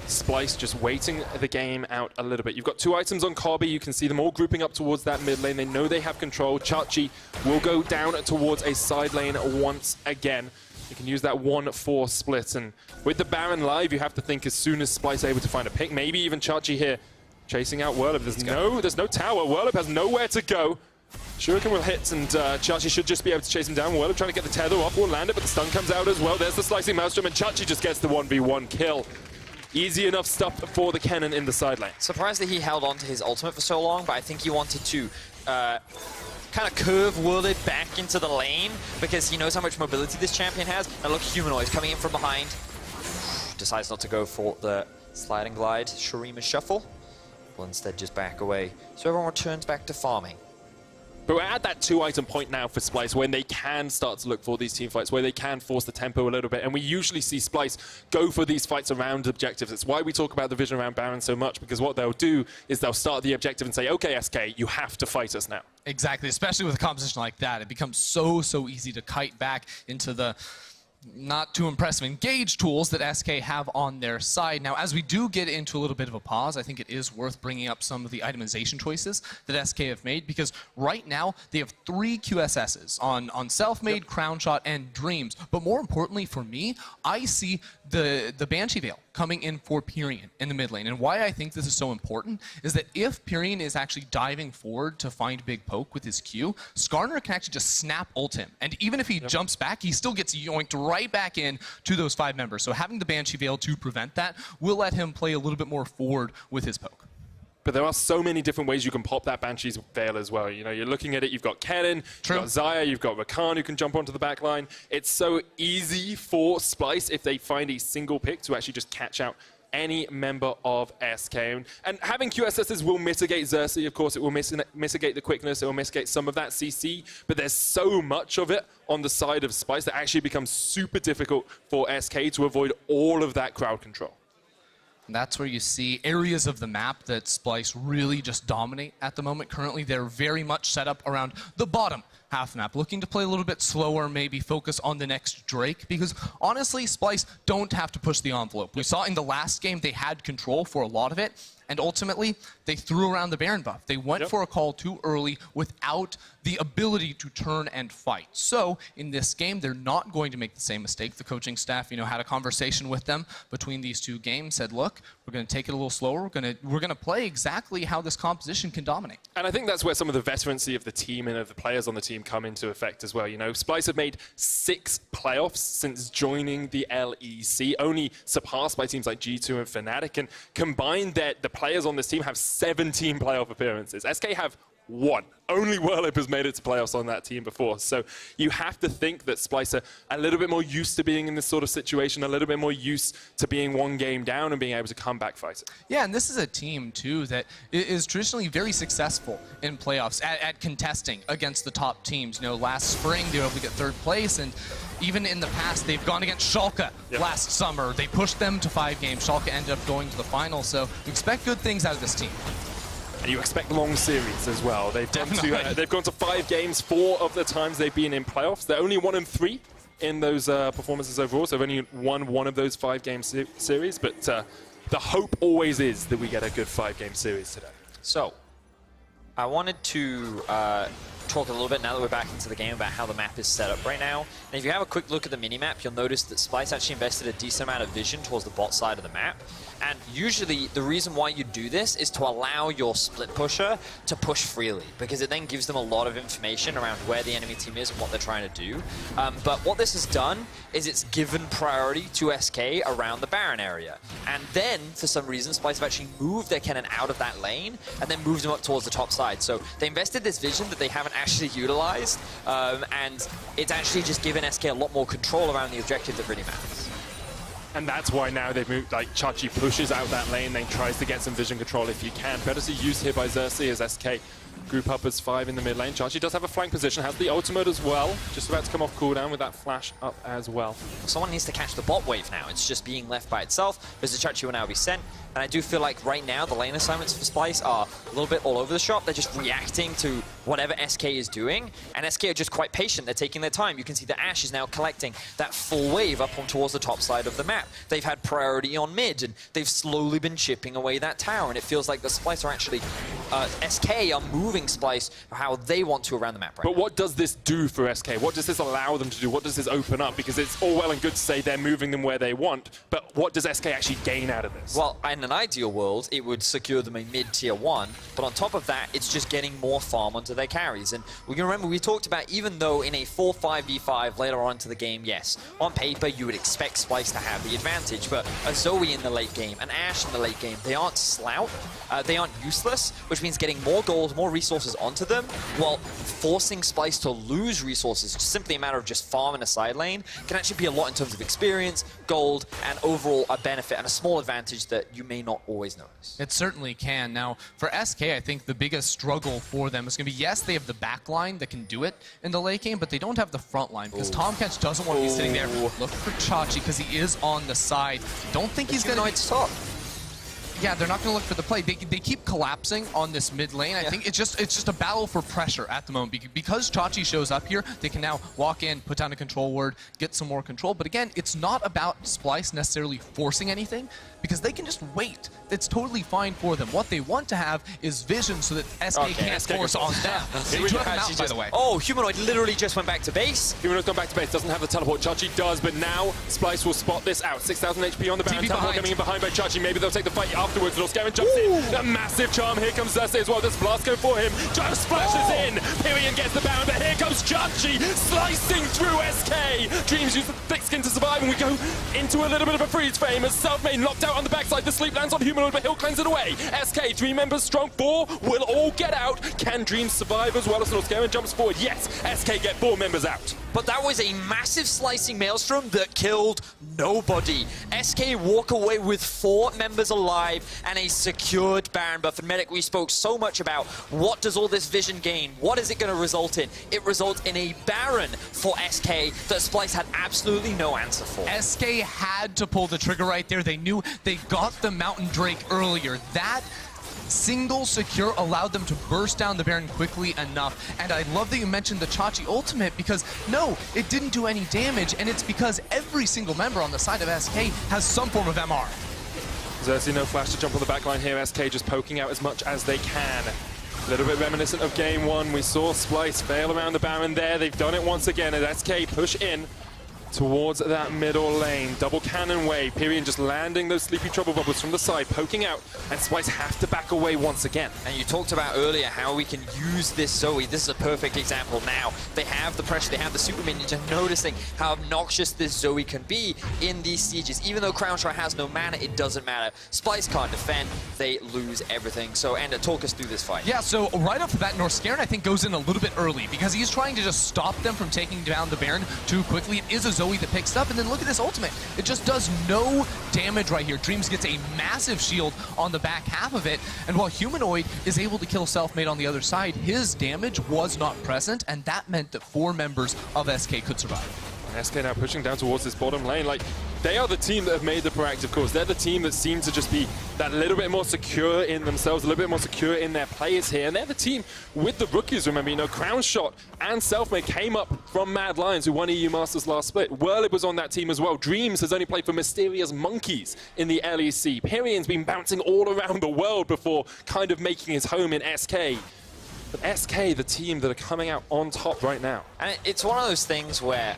Splyce just waiting the game out a little bit. You've got 2 items on Kobe. You can see them all grouping up towards that mid lane. They know they have control. Chachi will go down towards a side lane once again. You can use that 1-4 split, and with the Baron live, you have to think as soon as Splyce able to find a pick, maybe even Chachi here chasing out Whirlip. There's no tower. Whirlip has nowhere to go. Shuriken will hit, and Chachi should just be able to chase him down. Whirlip trying to get the tether off, will land it, but the stun comes out as well. There's the slicing maelstrom, and Chachi just gets the 1v1 kill. Easy enough stuff for the cannon in the side lane. Surprised that he held on to his ultimate for so long, but I think he wanted to kind of curve Whirlip back into the lane because he knows how much mobility this champion has. And look, Humanoid's coming in from behind. Decides not to go for the sliding glide, Shurima shuffle. Will instead just back away. So everyone returns back to farming. But we're at that 2-item point now for Splyce when they can start to look for these team fights, where they can force the tempo a little bit. And we usually see Splyce go for these fights around objectives. It's why we talk about the vision around Baron so much, because what they'll do is they'll start the objective and say, okay, SK, you have to fight us now. Exactly, especially with a composition like that. It becomes so easy to kite back into the not too impressive engage tools that SK have on their side. Now, as we do get into a little bit of a pause, I think it is worth bringing up some of the itemization choices that SK have made, because right now they have 3 QSSs on Self-Made, Crown Shot, and Dreams. But more importantly for me, I see the Banshee Veil coming in for Pyrion in the mid lane. And why I think this is so important is that if Pyrion is actually diving forward to find Big Poke with his Q, Skarner can actually just snap ult him. And even if he jumps back, he still gets yoinked right back in to those 5 members. So having the Banshee Veil to prevent that will let him play a little bit more forward with his poke. But there are so many different ways you can pop that Banshee's Veil as well. You know, you're looking at it, you've got Kennen, you've got Xayah, you've got Rakan who can jump onto the back line. It's so easy for Splyce, if they find a single pick, to actually just catch out any member of SK. And having QSSs will mitigate Xerxes, of course. It will mitigate the quickness, it will mitigate some of that CC, but there's so much of it on the side of Splyce that actually becomes super difficult for SK to avoid all of that crowd control. And that's where you see areas of the map that Splyce really just dominate at the moment. Currently, they're very much set up around the bottom half the map, looking to play a little bit slower, maybe focus on the next Drake, because honestly, Splyce don't have to push the envelope. We saw in the last game they had control for a lot of it, And ultimately, they threw around the Baron buff. They went for a call too early without the ability to turn and fight. So in this game, they're not going to make the same mistake. The coaching staff, had a conversation with them between these two games, said, look, we're going to take it a little slower. We're going to play exactly how this composition can dominate. And I think that's where some of the veterancy of the team and of the players on the team come into effect as well. Splyce have made 6 playoffs since joining the LEC, only surpassed by teams like G2 and Fnatic. And combined, the players on this team have 17 playoff appearances. SK have 1. Only Whirlip has made it to playoffs on that team before. So you have to think that Splyce are a little bit more used to being in this sort of situation, a little bit more used to being 1 game down and being able to come back fight it. Yeah, and this is a team, too, that is traditionally very successful in playoffs at contesting against the top teams. Last spring, they were able to get 3rd place, and even in the past, they've gone against Schalke last summer. They pushed them to 5 games. Schalke ended up going to the final, so expect good things out of this team. And you expect long series as well. They've gone to 5 games 4 of the times they've been in playoffs. They're only 1-3 in those performances overall, so they've only won 1 of those 5-game series. But the hope always is that we get a good 5-game series today. So, I wanted to talk a little bit now that we're back into the game about how the map is set up right now. And if you have a quick look at the minimap, you'll notice that Splyce actually invested a decent amount of vision towards the bot side of the map. And usually the reason why you do this is to allow your split pusher to push freely, because it then gives them a lot of information around where the enemy team is and what they're trying to do. But what this has done is it's given priority to SK around the Baron area. And then, for some reason, Splyce have actually moved their cannon out of that lane and then moved them up towards the top side. So they invested this vision that they haven't actually utilized, and it's actually just given SK a lot more control around the objective that really matters. And that's why now they've moved, Chachi pushes out that lane, then tries to get some vision control if you can. Better to use here by Xerxes as SK group up as 5 in the mid lane. Chachi does have a flank position, has the ultimate as well. Just about to come off cooldown with that flash up as well. Someone needs to catch the bot wave now. It's just being left by itself. Chachi will now be sent. And I do feel like right now the lane assignments for Splyce are a little bit all over the shop. They're just reacting to whatever SK is doing. And SK are just quite patient. They're taking their time. You can see that Ashe is now collecting that full wave up on towards the top side of the map. They've had priority on mid, and they've slowly been chipping away that tower. And it feels like the Splyce are actually, SK are moving Splyce how they want to around the map right now. But what does this do for SK? What does this allow them to do? What does this open up? Because it's all well and good to say they're moving them where they want, but what does SK actually gain out of this? Well, in an ideal world, it would secure them a mid-tier 1, but on top of that, it's just getting more farm onto their carries. And we can remember, we talked about, even though in a 4-5v5 later on into the game, yes, on paper, you would expect Splyce to have the advantage, but a Zoe in the late game, an Ashe in the late game, they aren't slouch, they aren't useless, which means getting more gold, more resources onto them, while forcing Splyce to lose resources, just simply a matter of just farming a side lane, can actually be a lot in terms of experience, gold, and overall a benefit and a small advantage that you may not always notice. It certainly can. Now, for SK, I think the biggest struggle for them is going to be, yes, they have the back line that can do it in the late game, but they don't have the front line, because Tom Kench doesn't want to be sitting there. Look for Chachi, because he is on the side. Don't think he's going to... stop. Yeah, they're not going to look for the play. They keep collapsing on this mid lane. I think it's just a battle for pressure at the moment. Because Chachi shows up here, they can now walk in, put down a control word, get some more control. But again, it's not about Splyce necessarily forcing anything, because they can just wait. It's totally fine for them. What they want to have is vision so that SK can't force on them. They do have him out, by the way. Oh, Humanoid literally just went back to base. Humanoid's gone back to base, doesn't have the teleport. Chachi does, but now Splyce will spot this out. 6,000 HP on the Baron. Teleport coming in behind by Chachi. Maybe they'll take the fight afterwards. Loscaven jumps in. A massive charm. Here comes Xerxes as well. There's blast going for him. Just splashes in. Pyrian gets the Baron, but here comes Chachi slicing through SK. Dreams use the thick skin to survive, and we go into a little bit of a freeze frame as Selfmade locked out on the backside. The sleep lands on Humanoid, but he'll cleanse it away. SK, 3 members strong, 4 will all get out. Can Dreams survive as well as Loscaven jumps forward? Yes, SK get 4 members out. But that was a massive slicing maelstrom that killed nobody. SK walk away with 4 members alive and a secured Baron buff. And Medic, we spoke so much about what does all this vision gain? What is it going to result in? It results in a Baron for SK that Splyce had absolutely no answer for. SK had to pull the trigger right there. They knew they got the Mountain Drake earlier. That single secure allowed them to burst down the Baron quickly enough. And I love that you mentioned the Chachi ultimate, because no, it didn't do any damage, and it's because every single member on the side of SK has some form of MR. Xerxes no flash to jump on the back line here. SK just poking out as much as they can. A little bit reminiscent of game one. We saw Splyce fail around the Baron there. They've done it once again as SK push in towards that middle lane. Double cannon wave. Pyrion just landing those sleepy trouble bubbles from the side, poking out, and Splyce have to back away once again. And you talked about earlier how we can use this Zoe. This is a perfect example now. They have the pressure, they have the super minions, and noticing how obnoxious this Zoe can be in these sieges. Even though Crown Strike has no mana, it doesn't matter. Splyce can't defend, they lose everything. So, Ender, talk us through this fight. Yeah, so right off the bat, Norskeren, I think, goes in a little bit early because he's trying to just stop them from taking down the Baron too quickly. It is a Zoe that picks up, and then look at this ultimate. It just does no damage right here. Dreams gets a massive shield on the back half of it, and while Humanoid is able to kill Selfmade on the other side, his damage was not present, and that meant that 4 members of SK could survive. SK now pushing down towards this bottom lane. Like, they are the team that have made the proactive calls. They're the team that seem to just be that little bit more secure in themselves, a little bit more secure in their players here. And they're the team with the rookies, remember, you know, Crown Shot and Selfmade came up from Mad Lions, who won EU Masters last split. Whirlib was on that team as well. Dreams has only played for Mysterious Monkeys in the LEC. Pyrion's been bouncing all around the world before kind of making his home in SK. But SK, the team that are coming out on top right now. And it's one of those things where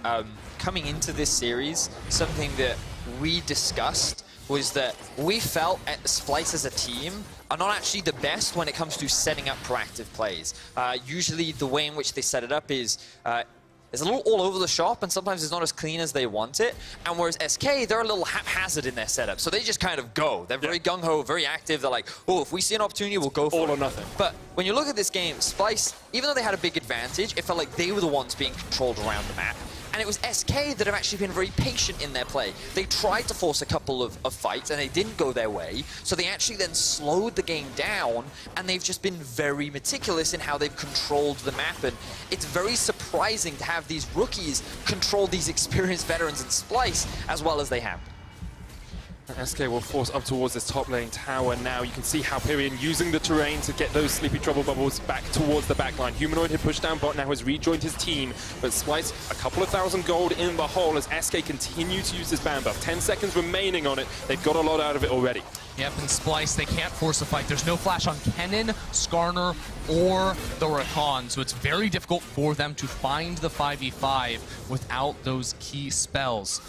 coming into this series, something that we discussed was that we felt at Splyce as a team are not actually the best when it comes to setting up proactive plays. Usually the way in which they set it up is it's a little all over the shop, and sometimes it's not as clean as they want it. And whereas SK, they're a little haphazard in their setup. So they just kind of go. They're very gung-ho, very active. They're like, oh, if we see an opportunity, we'll go for it. All or nothing. But when you look at this game, Splyce, even though they had a big advantage, it felt like they were the ones being controlled around the map. And it was SK that have actually been very patient in their play. They tried to force a couple of fights, and they didn't go their way. So they actually then slowed the game down, and they've just been very meticulous in how they've controlled the map. And it's very surprising to have these rookies control these experienced veterans in Splyce as well as they have. SK will force up towards this top lane tower now. You can see how Pyrion using the terrain to get those sleepy trouble bubbles back towards the back line. Humanoid had pushed down bot, now has rejoined his team, but Splyce a couple of thousand gold in the hole as SK continue to use this ban buff. 10 seconds remaining on it. They've got a lot out of it already. Yep, and Splyce, they can't force a fight. There's no flash on Kennen, Skarner, or the Rakan, so it's very difficult for them to find the 5v5 without those key spells.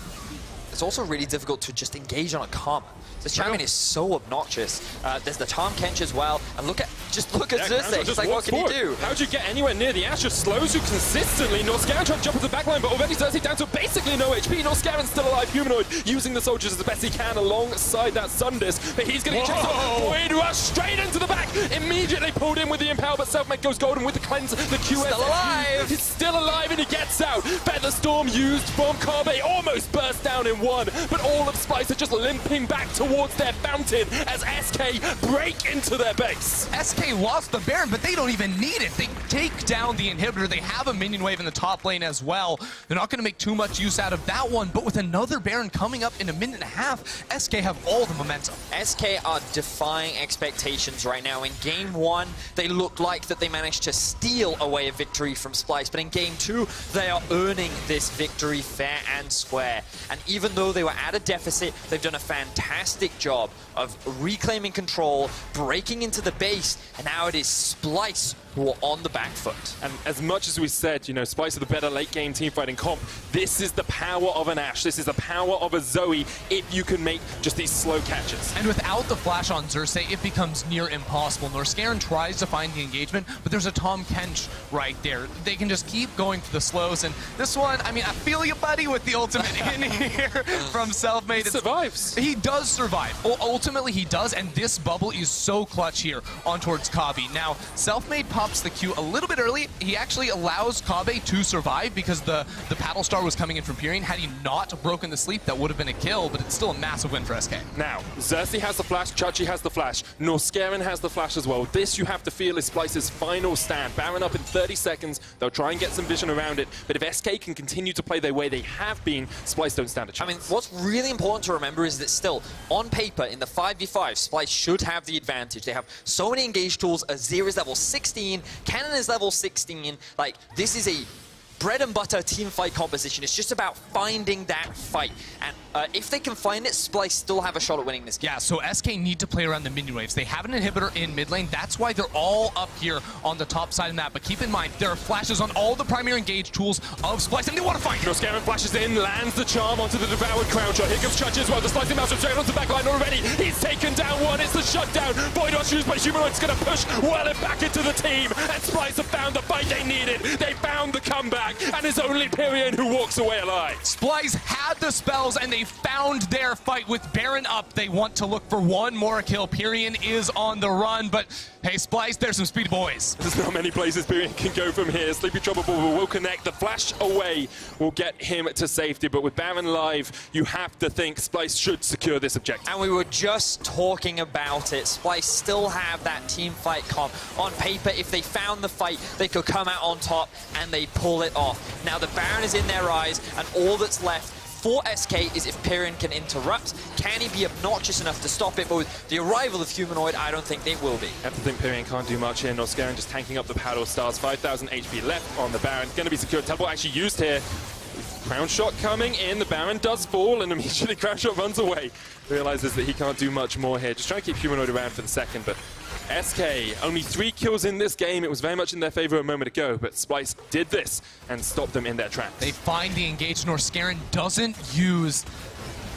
It's also really difficult to just engage on a comp. This champion is so obnoxious. There's the Tom Kench as well, and just look at Xerxes. It's like, what can you do? How'd you get anywhere near the Ash? Just slows you consistently. Norskeren trying to jump into the backline, but already Xerxes down to basically no HP. Norskaren's still alive. Humanoid using the soldiers as best he can alongside that Sundis, but he's going to get chased off. Void Rush straight into the back. Immediately pulled in with the Impale, but Selfmade goes golden with the cleanse. The QS. Still alive. He's still alive, and he gets out. Feather Storm used from Carbe, almost burst down in one, but all of Splyce are just limping back towards their fountain as SK break into their base. SK lost the Baron, but they don't even need it. They take down the inhibitor. They have a minion wave in the top lane as well. They're not going to make too much use out of that one, but with another Baron coming up in a minute and a half, SK have all the momentum. SK are defying expectations right now. In game one, they looked like that they managed to steal away a victory from Splyce, but in game two, they are earning this victory fair and square. And even though they were at a deficit, they've done a fantastic job of reclaiming control, breaking into the base, and now it is Splyce who are on the back foot. And as much as we said, you know, Splyce are the better late game team fighting comp, this is the power of an Ashe, this is the power of a Zoe if you can make just these slow catches. And without the flash on Xerxes, it becomes near impossible. Norskeren tries to find the engagement, but there's a Tom Kench right there. They can just keep going for the slows, and this one, I mean, I feel you, buddy, with the ultimate in here from Selfmade. He survives. He does survive. Ultimately, he does, and this bubble is so clutch here on towards Kabi. Now, Selfmade pops the Q a little bit early. He actually allows Kabe to survive because the Paddle Star was coming in from Pyrion. Had he not broken the sleep, that would have been a kill, but it's still a massive win for SK. Now, Xerxes has the flash, Chachi has the flash, Norskeren has the flash as well. This, you have to feel, is Splyce's final stand. Baron up in 30 seconds. They'll try and get some vision around it, but if SK can continue to play the way they have been, Splyce don't stand a chance. I mean, what's really important to remember is that still, on paper, in the 5v5, Splyce should have the advantage. They have so many engage tools. Azir is level 16, Cannon is level 16. Like, this is a bread and butter team fight composition. It's just about finding that fight. And if they can find it, Splyce still have a shot at winning this game. Yeah, so SK need to play around the minion waves. They have an inhibitor in mid lane. That's why they're all up here on the top side of the map. But keep in mind, there are flashes on all the primary engage tools of Splyce, and they want to find it. Scammon flashes in, lands the charm onto the devoured crown shot. Here comes Chudge as well. The slicing mouse straight onto the back line already. He's taken down one. It's the shutdown. Void on shoes, but Humanoid's going to push well and back into the team. And Splyce have found the fight they needed. They found the comeback, and it's only Pyrion who walks away alive. Splyce had the spells, and they found their fight with Baron up. They want to look for one more kill. Pyrion is on the run, but hey, Splyce, there's some speedy boys. There's not many places Pyrion can go from here. Sleepy Trouble will connect. The flash away will get him to safety, but with Baron live, you have to think Splyce should secure this objective. And we were just talking about it. Splyce still have that team fight comp. On paper, if they found the fight, they could come out on top, and they pull it off. Now the Baron is in their eyes, and all that's left for SK is if Pyrion can interrupt. Can he be obnoxious enough to stop it? But with the arrival of Humanoid, I don't think they will be. I have to think Pyrion can't do much here. Norscaron just tanking up the paddle stars. 5,000 HP left on the Baron. Going to be secured. Teleport actually used here. Crown shot coming in. The Baron does fall, and immediately Crown shot runs away. Realizes that he can't do much more here. Just trying to keep Humanoid around for the second, but SK, only 3 kills in this game. It was very much in their favor a moment ago, but Splyce did this and stopped them in their tracks. They find the engage. Norscaron doesn't use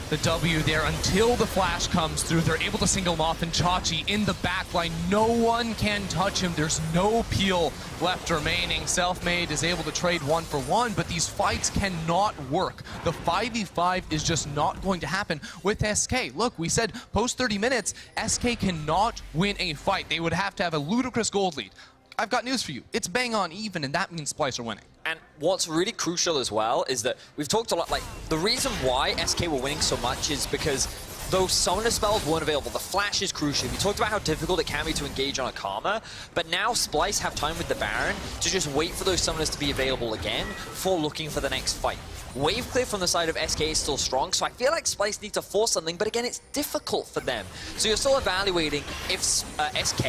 the W there until the flash comes through. They're able to single him off, and Chachi in the back line. No one can touch him. There's no peel left remaining. Selfmade is able to trade 1 for 1, but these fights cannot work. The 5v5 is just not going to happen with SK. Look, we said post 30 minutes, SK cannot win a fight. They would have to have a ludicrous gold lead. I've got news for you. It's bang on even, and that means Splyce are winning. And what's really crucial as well is that we've talked a lot, like, the reason why SK were winning so much is because those summoner spells weren't available. The flash is crucial. We talked about how difficult it can be to engage on a Karma, but now Splyce have time with the Baron to just wait for those summoners to be available again for looking for the next fight. Wave clear from the side of SK is still strong, so I feel like Splyce need to force something, but again, it's difficult for them. So you're still evaluating if SK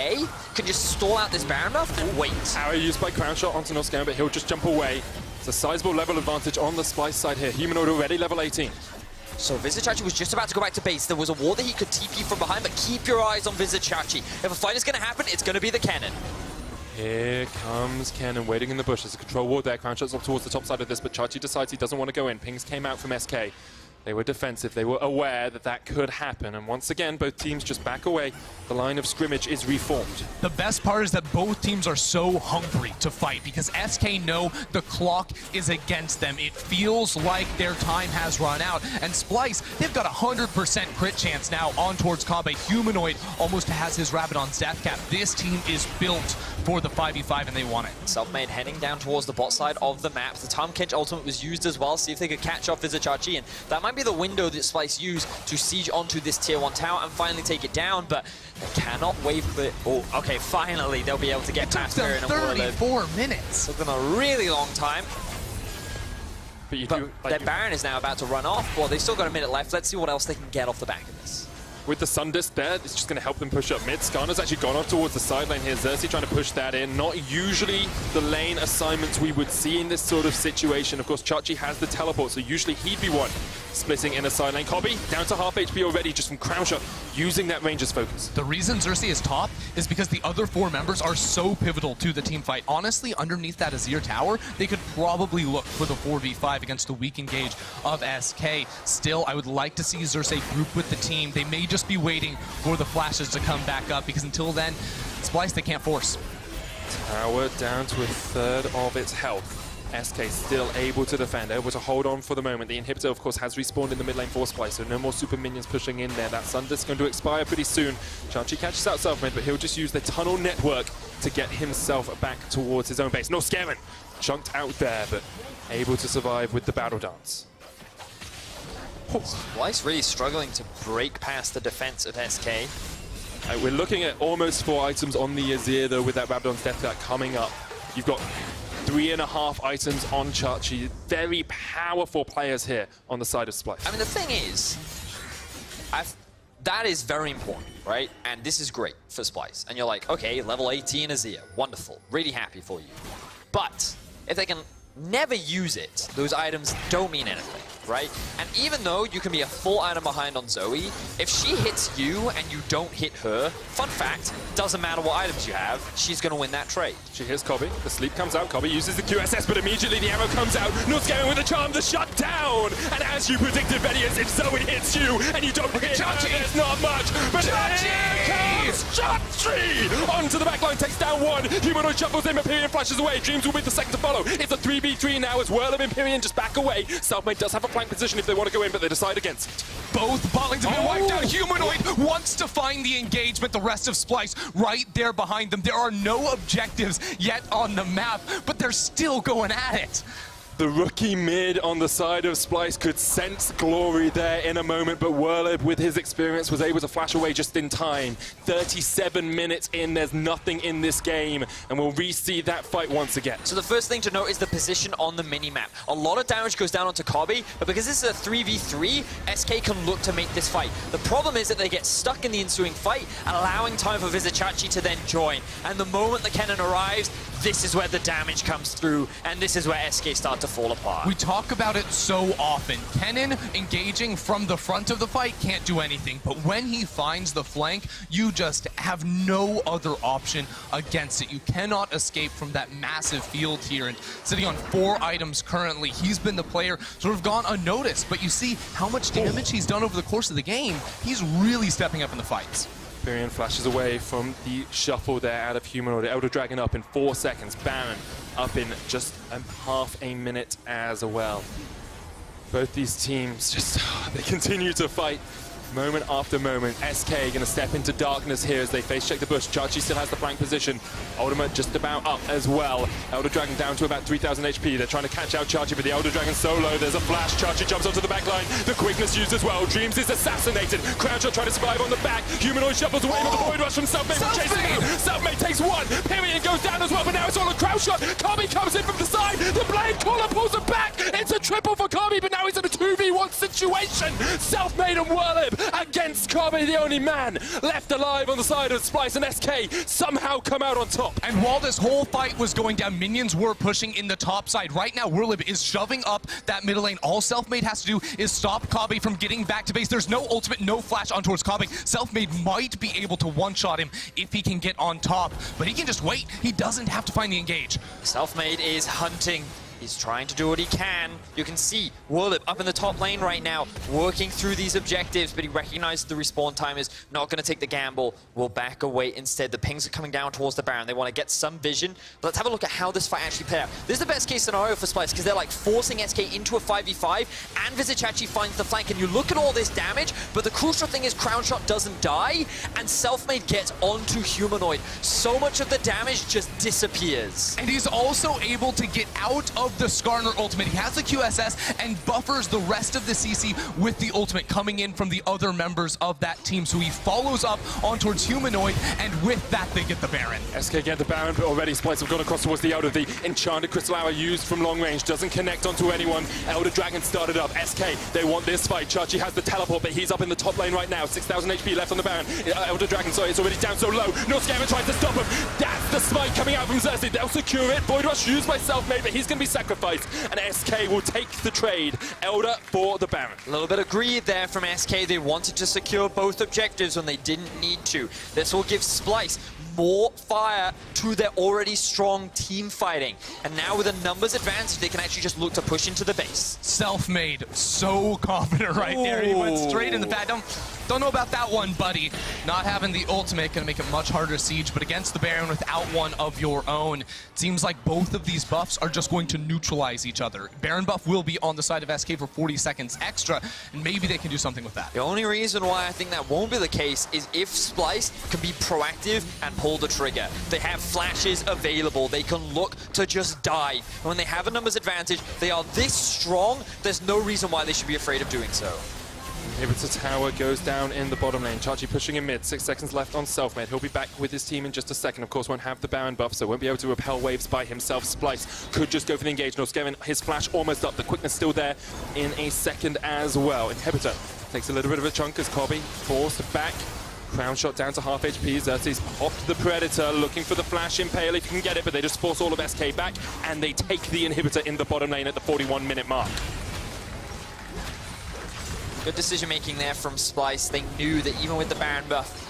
can just stall out this Baron buff and wait. Arrow used by Crown Shot onto Norscaron, but he'll just jump away. It's a sizable level advantage on the Splyce side here. Humanoid already level 18. So Vizichachi was just about to go back to base. There was a wall that he could TP from behind, but keep your eyes on Vizichachi. If a fight is going to happen, it's going to be the cannon. Here comes Cannon waiting in the bush. There's a control ward there. Crown Shot's up towards the top side of this, but Chachi decides he doesn't want to go in. Pings came out from SK. They were defensive. They were aware that that could happen. And once again, both teams just back away. The line of scrimmage is reformed. The best part is that both teams are so hungry to fight because SK know the clock is against them. It feels like their time has run out. And Splyce, they've got a 100% crit chance now on towards combat. Humanoid almost has his Rabadon's death cap. This team is built for the 5v5 and they want it. Selfmade heading down towards the bot side of the map. The Tom Kench ultimate was used as well. See if they could catch off Vizichachi, and that might be the window that Splyce used to siege onto this tier 1 tower and finally take it down, but they cannot wave clear. Oh, okay, finally they'll be able to get past there in a 34 minutes. Took them a really long time. But their Baron is now about to run off. Well, they've still got a minute left. Let's see what else they can get off the back of this. With the Sun Disc there, it's just going to help them push up mid. Skarner's actually gone off towards the side lane here. Xerxes trying to push that in. Not usually the lane assignments we would see in this sort of situation. Of course, Chachi has the teleport, so usually he'd be one splitting in a side lane. Kobe down to half HP already just from Crown Shot, using that Ranger's focus. The reason Xerxes is top is because the other 4 members are so pivotal to the team fight. Honestly, underneath that Azir tower, they could probably look for the 4v5 against the weak engage of SK. Still, I would like to see Xerxes group with the team. They may just be waiting for the flashes to come back up because until then, Splyce they can't force. Tower down to a third of its health. SK still able to defend, able to hold on for the moment. The inhibitor, of course, has respawned in the mid lane for Splyce, so no more super minions pushing in there. That Sun Disc is going to expire pretty soon. Chachi catches out Selfmade, but he'll just use the tunnel network to get himself back towards his own base. Norscaron chunked out there, but able to survive with the battle dance. Splyce really struggling to break past the defense of SK. We're looking at almost 4 items on the Azir, though, with that Rabadon's death cap coming up. You've got 3.5 items on Chachi. Very powerful players here on the side of Splyce. I mean, the thing is, that is very important, right? And this is great for Splyce. And you're like, okay, level 18 Azir, wonderful, really happy for you. But if they can never use it. Those items don't mean anything, right? And even though you can be a full item behind on Zoe, if she hits you and you don't hit her, fun fact, doesn't matter what items you have, she's going to win that trade. She hits Kobe, the sleep comes out, Kobe uses the QSS, but immediately the arrow comes out, Northgaren with the charm, the shutdown! And as you predicted, Vedius, if Zoe hits you and you don't hit her, there's not much, but here comes Chachi! Onto the backline, takes down one, Humanoid shuffles in, Empyrean flashes away, Dreams will be the second to follow. It's a 3v3 now as Whirl of Empyrean just back away. Selfmade does have a flank position if they want to go in, but they decide against it. Both botlings have been wiped out. Humanoid wants to find the engagement. The rest of Splyce right there behind them. There are no objectives yet on the map, but they're still going at it. The rookie mid on the side of Splyce could sense glory there in a moment, but Whirlib, with his experience, was able to flash away just in time. 37 minutes in, there's nothing in this game, and we'll re-see that fight once again. So the first thing to note is the position on the mini-map. A lot of damage goes down onto Kobe, but because this is a 3v3, SK can look to make this fight. The problem is that they get stuck in the ensuing fight, allowing time for Vizichachi to then join. And the moment the cannon arrives, this is where the damage comes through, and this is where SK start to fall apart. We talk about it so often. Kennen engaging from the front of the fight can't do anything, but when he finds the flank, you just have no other option against it. You cannot escape from that massive field here, and sitting on 4 items currently, he's been the player sort of gone unnoticed, but you see how much damage he's done over the course of the game. He's really stepping up in the fights. Empyrean flashes away from the shuffle there out of Humanoid. Elder Dragon up in 4 seconds. Baron up in just half a minute as well. Both these teams just, they continue to fight moment after moment. SK going to step into darkness here as they face check the bush. Chachi still has the flank position. Ultimate just about up as well. Elder Dragon down to about 3,000 HP. They're trying to catch out Chachi, but the Elder Dragon solo. There's a flash. Chachi jumps onto the back line. The quickness used as well. Dreams is assassinated. Crownshot trying to survive on the back. Humanoid shuffles away with the Void Rush from Selfmade. Chasing him. Selfmade takes one. Pyrian goes down as well, but now it's all a Crownshot. Kami comes in from the side. The Blade Caller pulls him back. It's a triple for Kami, but now he's in a 2v1 situation. Selfmade and Whirlib against Kami, the only man left alive on the side of Splyce, and SK somehow come out on top. And while this whole fight was going down, minions were pushing in the top side. Right now, Whirlib is shoving up that middle lane. All Selfmade has to do is stop Kami from getting back to base. There's no ultimate, no flash on towards Kami. Selfmade might be able to one-shot him if he can get on top, but he can just wait. He doesn't have to find the engage. Selfmade is hunting. He's trying to do what he can. You can see Whirlib up in the top lane right now, working through these objectives, but he recognizes the respawn time is not going to take the gamble. Will back away instead. The pings are coming down towards the Baron. They want to get some vision. But let's have a look at how this fight actually played out. This is the best case scenario for Splyce because they're like forcing SK into a 5v5, and Vizichachi finds the flank, and you look at all this damage, but the crucial thing is Crownshot doesn't die, and Selfmade gets onto Humanoid. So much of the damage just disappears. And he's also able to get out of the Skarner ultimate. He has the QSS and buffers the rest of the CC with the ultimate coming in from the other members of that team. So he follows up on towards Humanoid, and with that they get the Baron. SK get the Baron, but already Splyce have gone across towards the Elder. The Enchanted Crystal Hour used from long range doesn't connect onto anyone. Elder Dragon started up. SK, they want this fight. Chachi has the teleport, but he's up in the top lane right now. 6,000 HP left on the Baron. Elder Dragon, sorry, it's already down so low. Northgaren tries to stop him. That's the smite coming out from Xerxes. They'll secure it. Void Rush used by Selfmade, but he's going to be sacrificed. And SK will take the trade. Elder for the Baron. A little bit of greed there from SK. They wanted to secure both objectives when they didn't need to. This will give Splyce more fire to their already strong team fighting. And now with a numbers advantage, they can actually just look to push into the base. Selfmade, so confident right there. He went straight in the pad. Don't know about that one, buddy. Not having the ultimate gonna make it much harder to siege, but against the Baron without one of your own, it seems like both of these buffs are just going to neutralize each other. Baron buff will be on the side of SK for 40 seconds extra, and maybe they can do something with that. The only reason why I think that won't be the case is if Splyce can be proactive and pull the trigger. They have flashes available. They can look to just dive. And when they have a numbers advantage, they are this strong, there's no reason why they should be afraid of doing so. Inhibitor tower goes down in the bottom lane. Chachi pushing in mid. 6 seconds left on Selfmade. He'll be back with his team in just a second. Of course, won't have the Baron buff, so won't be able to repel waves by himself. Splyce could just go for the engage. Northgaren, his flash almost up. The quickness still there in a second as well. Inhibitor takes a little bit of a chunk as Kobe forced back. Crown shot down to half HP. Xerxes popped the Predator, looking for the flash impale if he can get it, but they just force all of SK back, and they take the inhibitor in the bottom lane at the 41-minute mark. Good decision making there from Splyce. They knew that even with the Baron buff,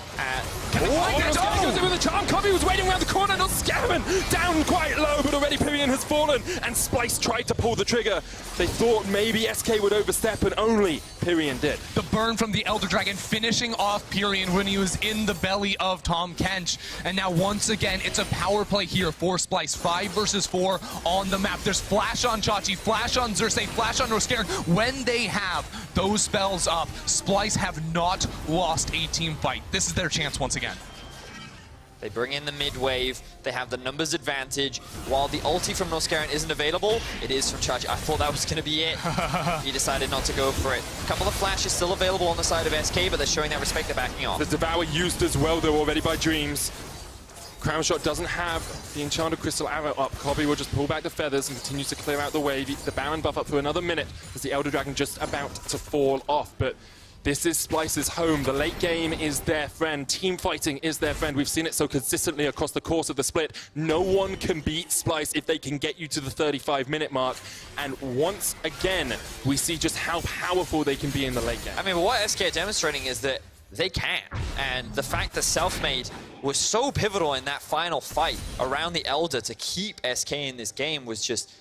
goes in with the charm. Covey was waiting around the corner, not scamming. Down quite low, but already Pyrion has fallen, and Splyce tried to pull the trigger. They thought maybe SK would overstep, and only Pyrion did. The burn from the Elder Dragon finishing off Pyrion when he was in the belly of Tahm Kench. And now once again, it's a power play here for Splyce. 5 versus 4 on the map. There's flash on Chachi, flash on Xerxes, flash on Roscaron. When they have those spells up, Splyce have not lost a team fight. This is their chance once again. they bring in the mid wave, they have the numbers advantage. While the ulti from Roscaron isn't available, it is from Chachi. I thought that was going to be it. He decided not to go for it. A couple of flashes still available on the side of SK, but they're showing that respect, they're backing off. The Devour used as well, though, already by Dreams. Crown Shot doesn't have the Enchanted Crystal Arrow up. Kobe will just pull back the feathers and continues to clear out the wave. The Baron buff up for another minute as the Elder Dragon just about to fall off. But this is Splyce's home. The late game is their friend. Team fighting is their friend. We've seen it so consistently across the course of the split. No one can beat Splyce if they can get you to the 35-minute mark. And once again, we see just how powerful they can be in the late game. I mean, what SK are demonstrating is that they can. And the fact that Selfmade was so pivotal in that final fight around the Elder to keep SK in this game was just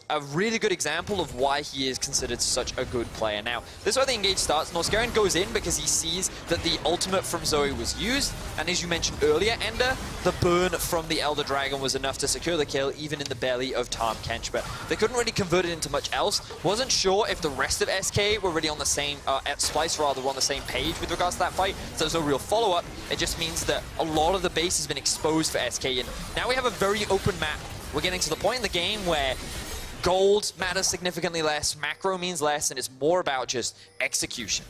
a really good example of why he is considered such a good player. Now, this is where the engage starts. Roscaron goes in because he sees that the ultimate from Zoe was used, and as you mentioned earlier, Ender, the burn from the Elder Dragon was enough to secure the kill, even in the belly of Tahm Kench, but they couldn't really convert it into much else. Wasn't sure if the rest of SK were really on the same, at Splyce rather, were on the same page with regards to that fight, so there's no real follow-up. It just means that a lot of the base has been exposed for SK, and now we have a very open map. We're getting to the point in the game where gold matters significantly less, macro means less, and it's more about just execution.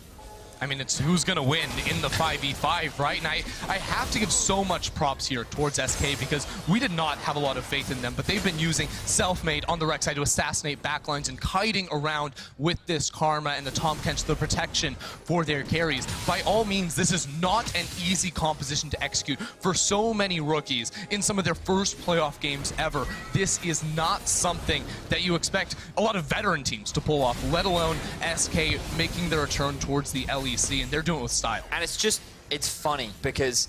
I mean, it's who's going to win in the 5v5, right? And I have to give so much props here towards SK because we did not have a lot of faith in them, but they've been using Selfmade on the rec side to assassinate backlines and kiting around with this Karma and the Tahm Kench, the protection for their carries. By all means, this is not an easy composition to execute for so many rookies in some of their first playoff games ever. This is not something that you expect a lot of veteran teams to pull off, let alone SK making their return towards the LEC. And they're doing it with style. And it's funny because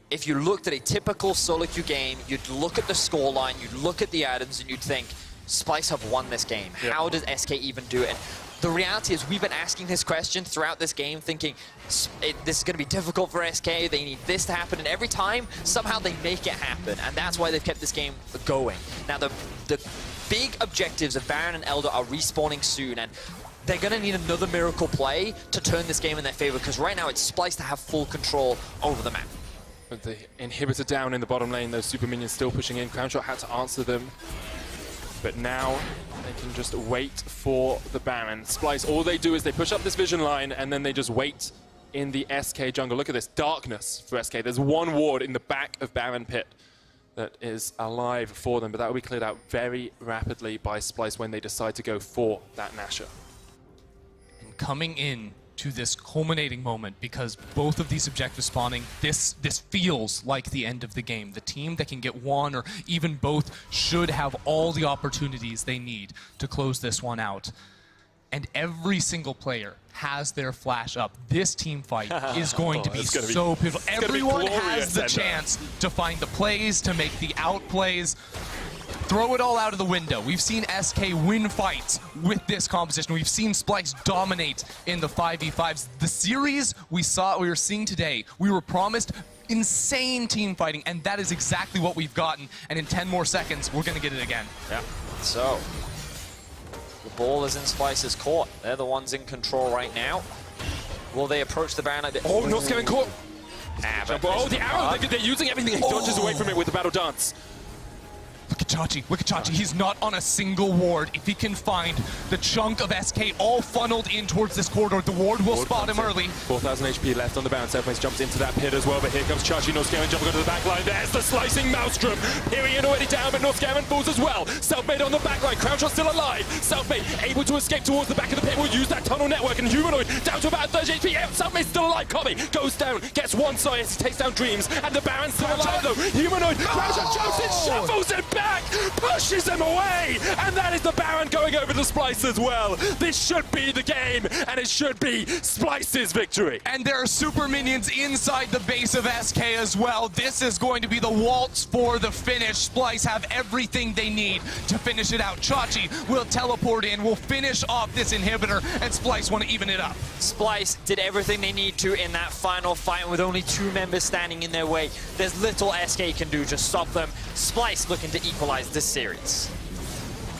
if you looked at a typical solo queue game, you'd look at the scoreline, you'd look at the items, and you'd think, Splyce have won this game. Yep. How does SK even do it? And the reality is we've been asking this question throughout this game, thinking this is going to be difficult for SK, they need this to happen, and every time, somehow they make it happen, and that's why they've kept this game going. Now, the big objectives of Baron and Elder are respawning soon, and they're going to need another miracle play to turn this game in their favor, because right now it's Splyce to have full control over the map. With the inhibitor down in the bottom lane, those super minions still pushing in. Crown Shot had to answer them, but now they can just wait for the Baron. Splyce, all they do is they push up this vision line, and then they just wait in the SK jungle. Look at this darkness for SK. There's one ward in the back of Baron Pit that is alive for them, but that will be cleared out very rapidly by Splyce when they decide to go for that Nasher. Coming in to this culminating moment, because both of these objectives spawning, this feels like the end of the game. The team that can get one or even both should have all the opportunities they need to close this one out. And every single player has their flash up. This team fight is going to be so pivotal. Everyone has the chance to find the plays, to make the out plays. Throw it all out of the window. We've seen SK win fights with this composition. We've seen Splyce dominate in the 5v5s. The series we were seeing today, we were promised insane team fighting, and that is exactly what we've gotten. And in 10 more seconds, we're going to get it again. Yeah. So, the ball is in Splyce's court. They're the ones in control right now. Will they approach the Baron? Oh, not getting caught. But oh, the arrow. They're using everything. He dodges away from it with the battle dance. Look at Wicked Chachi, he's not on a single ward. If he can find the chunk of SK all funneled in towards this corridor, the ward will spot him early. 4,000 HP left on the bounce. Selfmace jumps into that pit as well, but here comes Chachi. Northscaven jumping onto the back line. There's the slicing Maelstrom. Period already down, but Northscaven falls as well. Selfmade on the back line. Crownshot still alive. Selfmade able to escape towards the back of the pit. Will use that tunnel network, and Humanoid down to about 30 HP. Selfmade's still alive. Kobe goes down, gets one side as he takes down Dreams, and the Baron's still alive though. Humanoid, Crownshot jumps in, shuffles it back, pushes him away, and that is the Baron going over to Splyce as well. This should be the game, and it should be Splyce's victory. And there are super minions inside the base of SK as well. This is going to be the waltz for the finish. Splyce have everything they need to finish it out. Chachi will teleport in, will finish off this inhibitor, and Splyce want to even it up. Splyce did everything they need to in that final fight with only 2 members standing in their way. There's little SK can do to stop them. Splyce looking to equalize this series.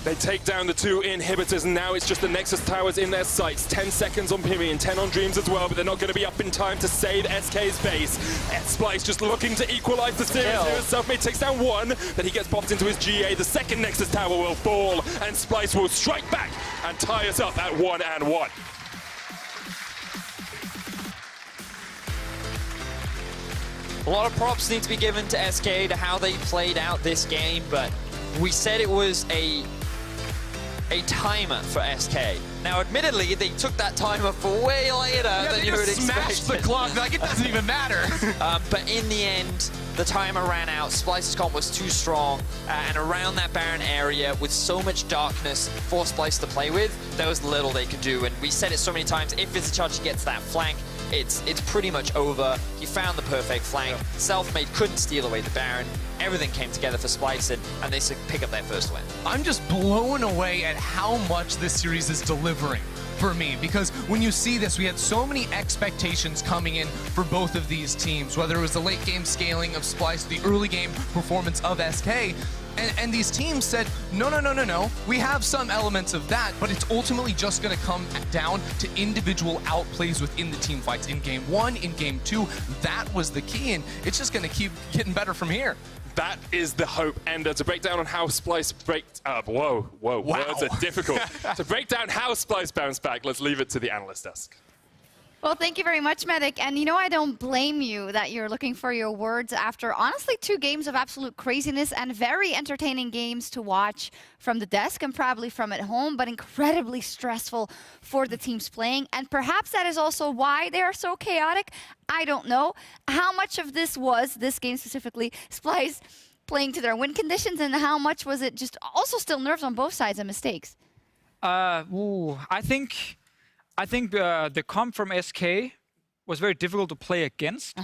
They take down the 2 inhibitors, and now it's just the Nexus Towers in their sights. 10 seconds on Pyrian, 10 on Dreams as well, but they're not going to be up in time to save SK's base. Splyce just looking to equalize the series here. Selfmade takes down 1, but he gets popped into his GA. The second Nexus Tower will fall, and Splyce will strike back and tie us up at 1-1. A lot of props need to be given to SK to how they played out this game, but we said it was a timer for SK. Now, admittedly, they took that timer for way later than you would expect. Smash the clock, like it doesn't even matter. But in the end, the timer ran out. Splyce's comp was too strong, and around that Baron area, with so much darkness for Splyce to play with, there was little they could do. And we said it so many times, if Vizichachi gets that flank, it's pretty much over. He found the perfect flank. Selfmade couldn't steal away the Baron. Everything came together for Splyce, and they pick up their first win. I'm just blown away at how much this series is delivering for me, because when you see this, we had so many expectations coming in for both of these teams, whether it was the late game scaling of Splyce, the early game performance of SK, and these teams said, no, we have some elements of that, but it's ultimately just going to come down to individual outplays within the team fights. In game 1, in game 2, that was the key, and it's just going to keep getting better from here. That is the hope. And to break down on how Splyce Wow. words are difficult. To break down how Splyce bounced back, let's leave it to the analyst desk. Well, thank you very much, Medic. And you know, I don't blame you that you're looking for your words after, honestly, 2 games of absolute craziness and very entertaining games to watch from the desk and probably from at home, but incredibly stressful for the teams playing. And perhaps that is also why they are so chaotic. I don't know. How much of this was, this game specifically, Splyce playing to their win conditions, and how much was it just also still nerves on both sides and mistakes? I think the comp from SK was very difficult to play against.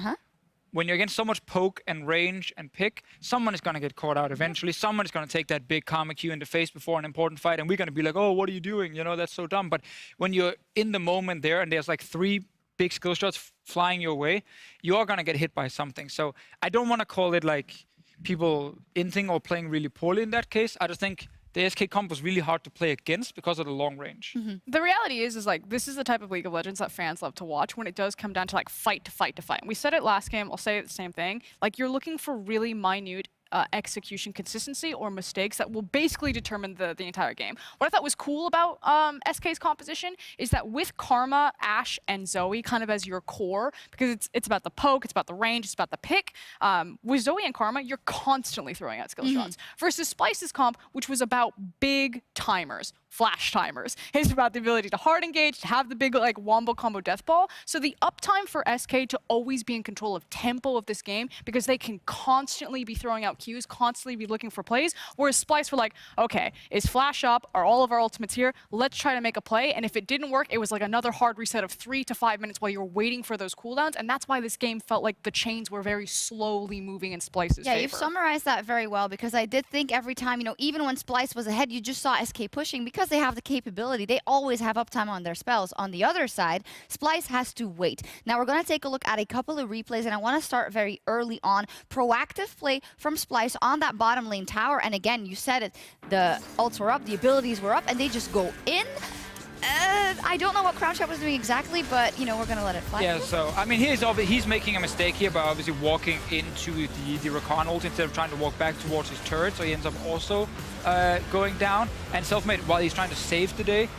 When you're against so much poke and range and pick, someone is going to get caught out eventually. Someone is going to take that big karma Q in the face before an important fight, and we're going to be like, oh, what are you doing? You know, that's so dumb. But when you're in the moment there and there's like 3 big skill shots flying your way, you are going to get hit by something. So I don't want to call it like people inting or playing really poorly in that case. I just think the SK comp was really hard to play against because of the long range. The reality is like, this is the type of League of Legends that fans love to watch when it does come down to like fight to fight to fight. And we said it last game, I'll say it the same thing. Like, you're looking for really minute execution consistency or mistakes that will basically determine the entire game. What I thought was cool about SK's composition is that with Karma, Ashe, and Zoe kind of as your core, because it's about the poke, it's about the range, it's about the pick, with Zoe and Karma, you're constantly throwing out skill shots. Versus Splyce's comp, which was about big timers, flash timers. It's about the ability to hard engage, to have the big like wombo combo death ball. So the uptime for SK to always be in control of tempo of this game, because they can constantly be throwing out cues, constantly be looking for plays, whereas Splyce were like, okay, is flash up, are all of our ultimates here, let's try to make a play, and if it didn't work, it was like another hard reset of 3 to 5 minutes while you're waiting for those cooldowns, and that's why this game felt like the chains were very slowly moving in Splyce's favor. You've summarized that very well, because I did think every time, you know, even when Splyce was ahead, you just saw SK pushing, because they have the capability, they always have uptime on their spells. On the other side, Splyce has to wait. Now we're going to take a look at a couple of replays, and I want to start very early on. Proactive play from Splyce on that bottom lane tower, and again, you said it, the ults were up, the abilities were up, and they just go in. I don't know what Crown Shot was doing exactly, but, you know, we're going to let it fly. Yeah, so, I mean, he's making a mistake here by obviously walking into the Rakan ult instead of trying to walk back towards his turret, so he ends up also going down. And Selfmade, while he's trying to save the day,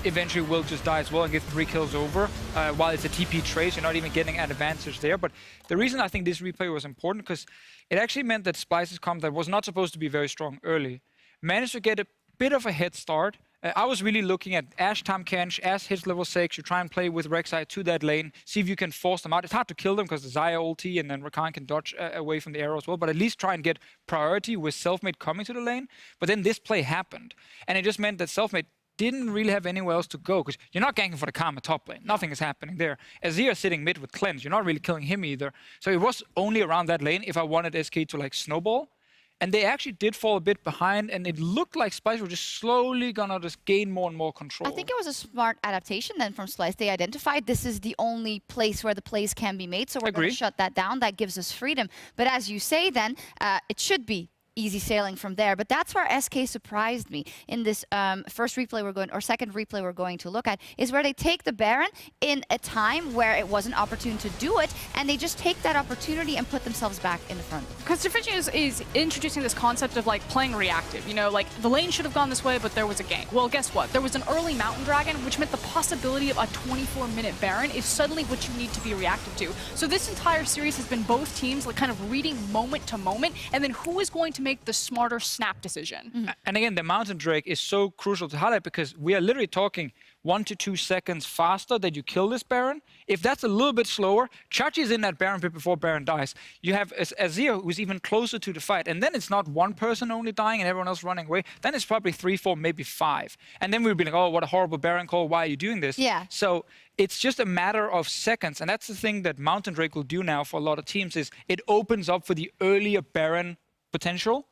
eventually will just die as well and get 3 kills over. While it's a TP trace, you're not even getting an advantage there. But the reason I think this replay was important, because it actually meant that Splyce's comp that was not supposed to be very strong early managed to get a bit of a head start. I was really looking at Ashe Tahm Kench, Ashe hits level 6, you try and play with Rek'Sai to that lane, see if you can force them out. It's hard to kill them because the Xayah ulti and then Rakan can dodge away from the arrow as well, but at least try and get priority with Selfmade coming to the lane. But then this play happened, and it just meant that Selfmade didn't really have anywhere else to go, because you're not ganking for the Karma top lane. Nothing is happening there. Azir sitting mid with Cleanse, you're not really killing him either. So it was only around that lane if I wanted SK to like snowball. And they actually did fall a bit behind, and it looked like Splyce were just slowly gonna just gain more and more control. I think it was a smart adaptation then from Splyce. They identified this is the only place where the plays can be made, so we're going to shut that down. That gives us freedom. But as you say then, it should be easy sailing from there. But that's where SK surprised me in this first replay we're going, or second replay we're going to look at, is where they take the Baron in a time where it wasn't opportune to do it, and they just take that opportunity and put themselves back in the front. Because Diffusion is introducing this concept of like playing reactive. You know, like the lane should have gone this way, but there was a gank. Well, guess what? There was an early Mountain Dragon, which meant the possibility of a 24-minute Baron is suddenly what you need to be reactive to. So this entire series has been both teams like kind of reading moment to moment, and then who is going to make the smarter snap decision. And again, the Mountain Drake is so crucial to highlight, because we are literally talking 1 to 2 seconds faster that you kill this Baron. If that's a little bit slower, Chachi is in that Baron pit before Baron dies. You have Azir, who's even closer to the fight, and then it's not one person only dying and everyone else running away. Then it's probably 3, 4, maybe 5. And then we'll be like, oh, what a horrible Baron call. Why are you doing this? Yeah. So it's just a matter of seconds. And that's the thing that Mountain Drake will do now for a lot of teams, is it opens up for the earlier Baron potential.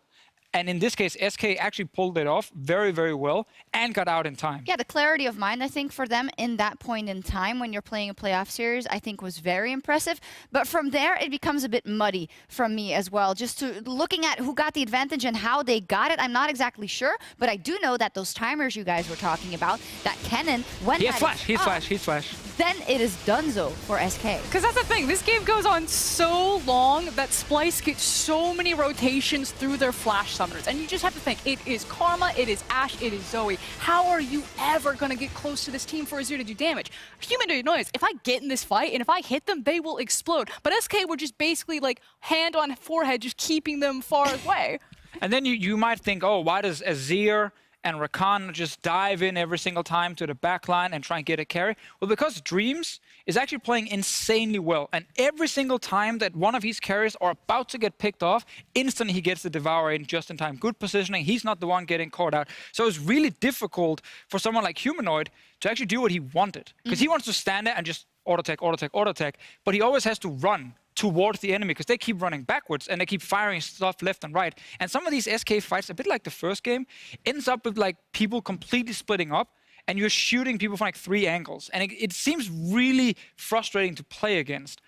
And in this case, SK actually pulled it off very, very well and got out in time. Yeah, the clarity of mind, I think, for them in that point in time when you're playing a playoff series, I think was very impressive. But from there, it becomes a bit muddy from me as well. Just to looking at who got the advantage and how they got it, I'm not exactly sure. But I do know that those timers you guys were talking about, that Kennen, when He's flash. Then it is donezo for SK. Because that's the thing, this game goes on so long that Splyce gets so many rotations through their flash summoners. And you just have to think, it is Karma, it is Ashe, it is Zoe. How are you ever going to get close to this team for Azir to do damage? Humanoid noise, if I get in this fight and if I hit them, they will explode. But SK were just basically like hand on forehead, just keeping them far away. And then you might think, oh, why does Azir and Rakan just dive in every single time to the back line and try and get a carry? Well, because Dreams is actually playing insanely well. And every single time that one of his carries are about to get picked off, instantly he gets the Devourer in just in time. Good positioning. He's not the one getting caught out. So it's really difficult for someone like Humanoid to actually do what he wanted. Because he wants to stand there and just auto-attack. But he always has to run towards the enemy, because they keep running backwards and they keep firing stuff left and right. And some of these SK fights, a bit like the first game, ends up with like people completely splitting up and you're shooting people from like 3 angles. And it seems really frustrating to play against.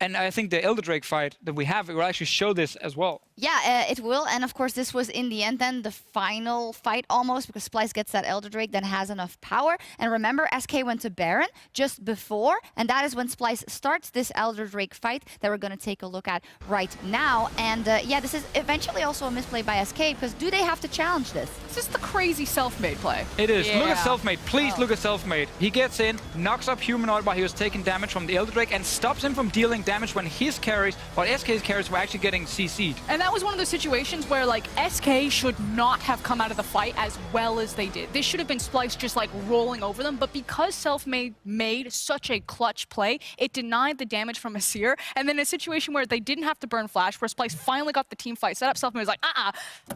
And I think the Elder Drake fight that we have, it will actually show this as well. Yeah, it will. And of course, this was in the end then the final fight almost, because Splyce gets that Elder Drake, then has enough power. And remember, SK went to Baron just before, and that is when Splyce starts this Elder Drake fight that we're going to take a look at right now. And yeah, this is eventually also a misplay by SK, because do they have to challenge this? This is the crazy Selfmade play. It is. Yeah. Look at Selfmade. Please look at Selfmade. He gets in, knocks up Humanoid while he was taking damage from the Elder Drake, and stops him from dealing damage when his carries, while SK's carries were actually getting CC'd. And that was one of those situations where like SK should not have come out of the fight as well as they did. This should have been Splyce just like rolling over them, but because Selfmade made such a clutch play, it denied the damage from Azir. And then a situation where they didn't have to burn flash, where Splyce finally got the team fight set up, Selfmade was like,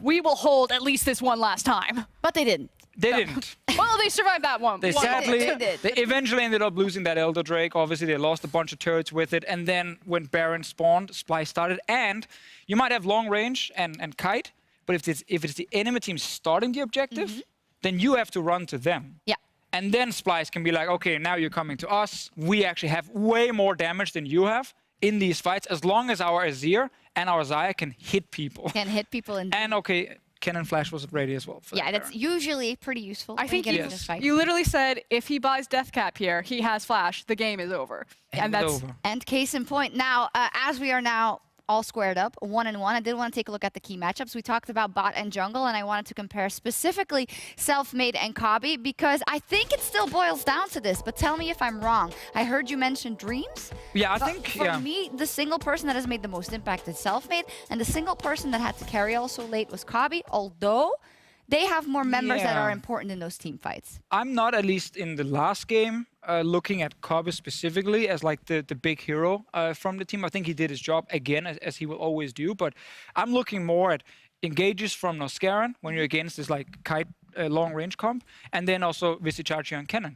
we will hold at least this one last time. But they didn't. They didn't. Well, they survived that one. They eventually ended up losing that Elder Drake. Obviously, they lost a bunch of turrets with it. And then when Baron spawned, Splyce started. And you might have long range and kite, but if it's the enemy team starting the objective, then you have to run to them. Yeah. And then Splyce can be like, okay, now you're coming to us. We actually have way more damage than you have in these fights, as long as our Azir and our Xayah can hit people. Can hit people in. And okay, Kennen Flash was ready as well. For Yeah, that that's Baron. usually pretty useful. I think when you you, get into a fight. you literally said if he buys Deathcap here, he has Flash, the game is over. And that's over. And case in point, now, as we are now all squared up, 1-1, I did want to take a look at the key matchups. We talked about bot and jungle, and I wanted to compare specifically Selfmade and Kabi, because I think it still boils down to this, but tell me if I'm wrong. I heard you mention Dreams. Yeah, I But think, for yeah. me, the single person that has made the most impact is Selfmade, and the single person that had to carry also late was Kabi, although they have more members that Yeah. are important in those team fights. I'm not, at least in the last game, looking at Kobe specifically as like the big hero from the team. I think he did his job again, as he will always do. But I'm looking more at engages from Noskaran when you're against this like kite long range comp, and then also Visichachi and Kennen.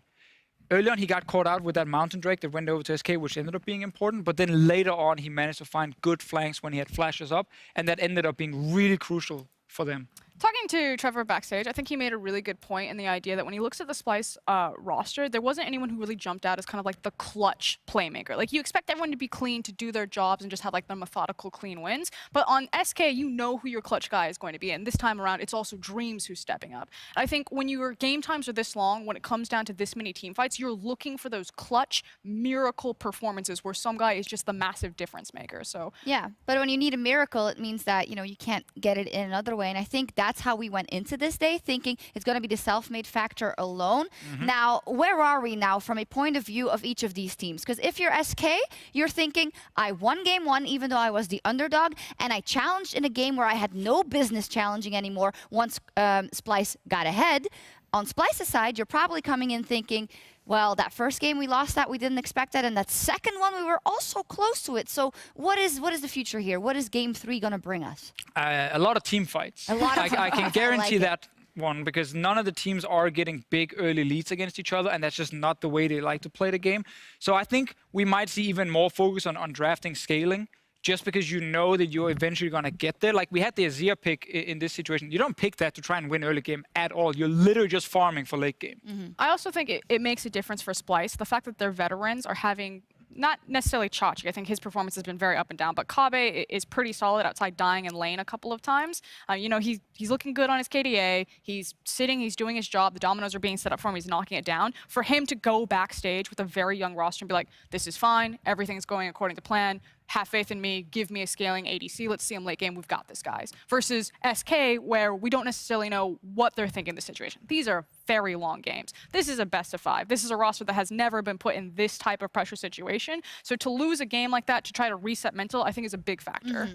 Early on, he got caught out with that Mountain Drake that went over to SK, which ended up being important. But then later on, he managed to find good flanks when he had flashes up, and that ended up being really crucial for them. Talking to Trevor backstage, I think he made a really good point in the idea that when he looks at the Splyce roster, there wasn't anyone who really jumped out as kind of like the clutch playmaker. Like, you expect everyone to be clean, to do their jobs, and just have like the methodical, clean wins. But on SK, you know who your clutch guy is going to be. And this time around, it's also Dreams who's stepping up. And I think when your game times are this long, when it comes down to this many team fights, you're looking for those clutch, miracle performances where some guy is just the massive difference maker. So Yeah, but when you need a miracle, it means that, you know, you can't get it in another way. And I think that's how we went into this day, thinking it's going to be the self-made factor alone. Now, where are we now from a point of view of each of these teams? Because if you're SK, you're thinking, I won game one, even though I was the underdog, and I challenged in a game where I had no business challenging anymore once Splyce got ahead. On Splyce's side, you're probably coming in thinking, well, that first game we lost that, we didn't expect that, and that second one we were also close to it. So what is the future here? What is game 3 going to bring us? A lot of team fights. A lot of I team can fights. I guarantee like it. that one, because none of the teams are getting big early leads against each other, and that's just not the way they like to play the game. So I think we might see even more focus on drafting scaling, just because you know that you're eventually going to get there. Like we had the Azir pick in this situation. You don't pick that to try and win early game at all. You're literally just farming for late game. I also think it makes a difference for Splyce. The fact that their veterans are having, not necessarily Chachi, I think his performance has been very up and down, but Kabe is pretty solid outside dying in lane a couple of times. You know, he's looking good on his KDA. He's sitting, he's doing his job. The dominoes are being set up for him. He's knocking it down. For him to go backstage with a very young roster and be like, this is fine. Everything's going according to plan. Have faith in me, give me a scaling ADC, let's see him late game, we've got this, guys. Versus SK, where we don't necessarily know what they're thinking in the situation. These are very long games. This is a best of 5. This is a roster that has never been put in this type of pressure situation. So to lose a game like that, to try to reset mental, I think is a big factor.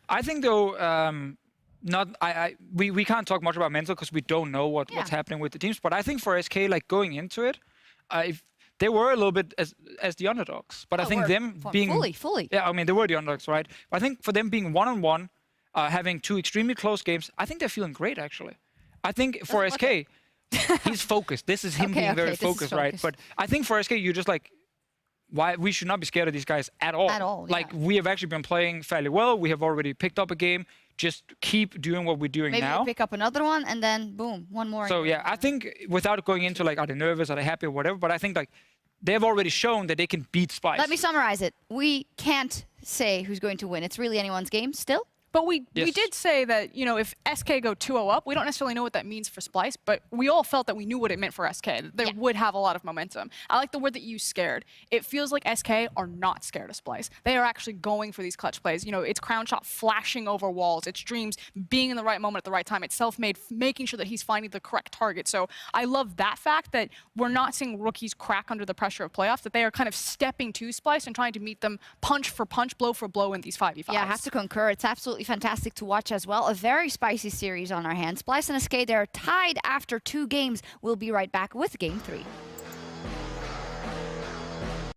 I think though, we can't talk much about mental because we don't know what's happening with the teams. But I think for SK, like going into it, if they were a little bit as the underdogs, but I think them being fully. Yeah, I mean they were the underdogs, right? But I think for them being 1-on-1, having 2 extremely close games, I think they're feeling great actually. I think for SK, he's focused. This is him being very focused, right? But I think for SK, you're just like, why we should not be scared of these guys at all. At all, Like we have actually been playing fairly well. We have already picked up a game. Just keep doing what we're doing Maybe now. we pick up another one, and then boom, one more. So yeah, I think without going into like, are they nervous, are they happy or whatever, but I think like they've already shown that they can beat Splyce. Let me summarize it. We can't say who's going to win. It's really anyone's game still. But we Yes. did say that, you know, if SK go 2-0 up, we don't necessarily know what that means for Splyce, but we all felt that we knew what it meant for SK. That they would have a lot of momentum. I like the word that you used, scared. It feels like SK are not scared of Splyce. They are actually going for these clutch plays. You know, it's Crown Shot flashing over walls. It's Dreams being in the right moment at the right time. It's Selfmade making sure that he's finding the correct target. So I love that fact that we're not seeing rookies crack under the pressure of playoffs, that they are kind of stepping to Splyce and trying to meet them punch for punch, blow for blow in these 5v5s. Yeah, I have to concur. It's absolutely fantastic to watch as well. A very spicy series on our hands. Splyce and SK, they're tied after 2 games. We'll be right back with Game 3.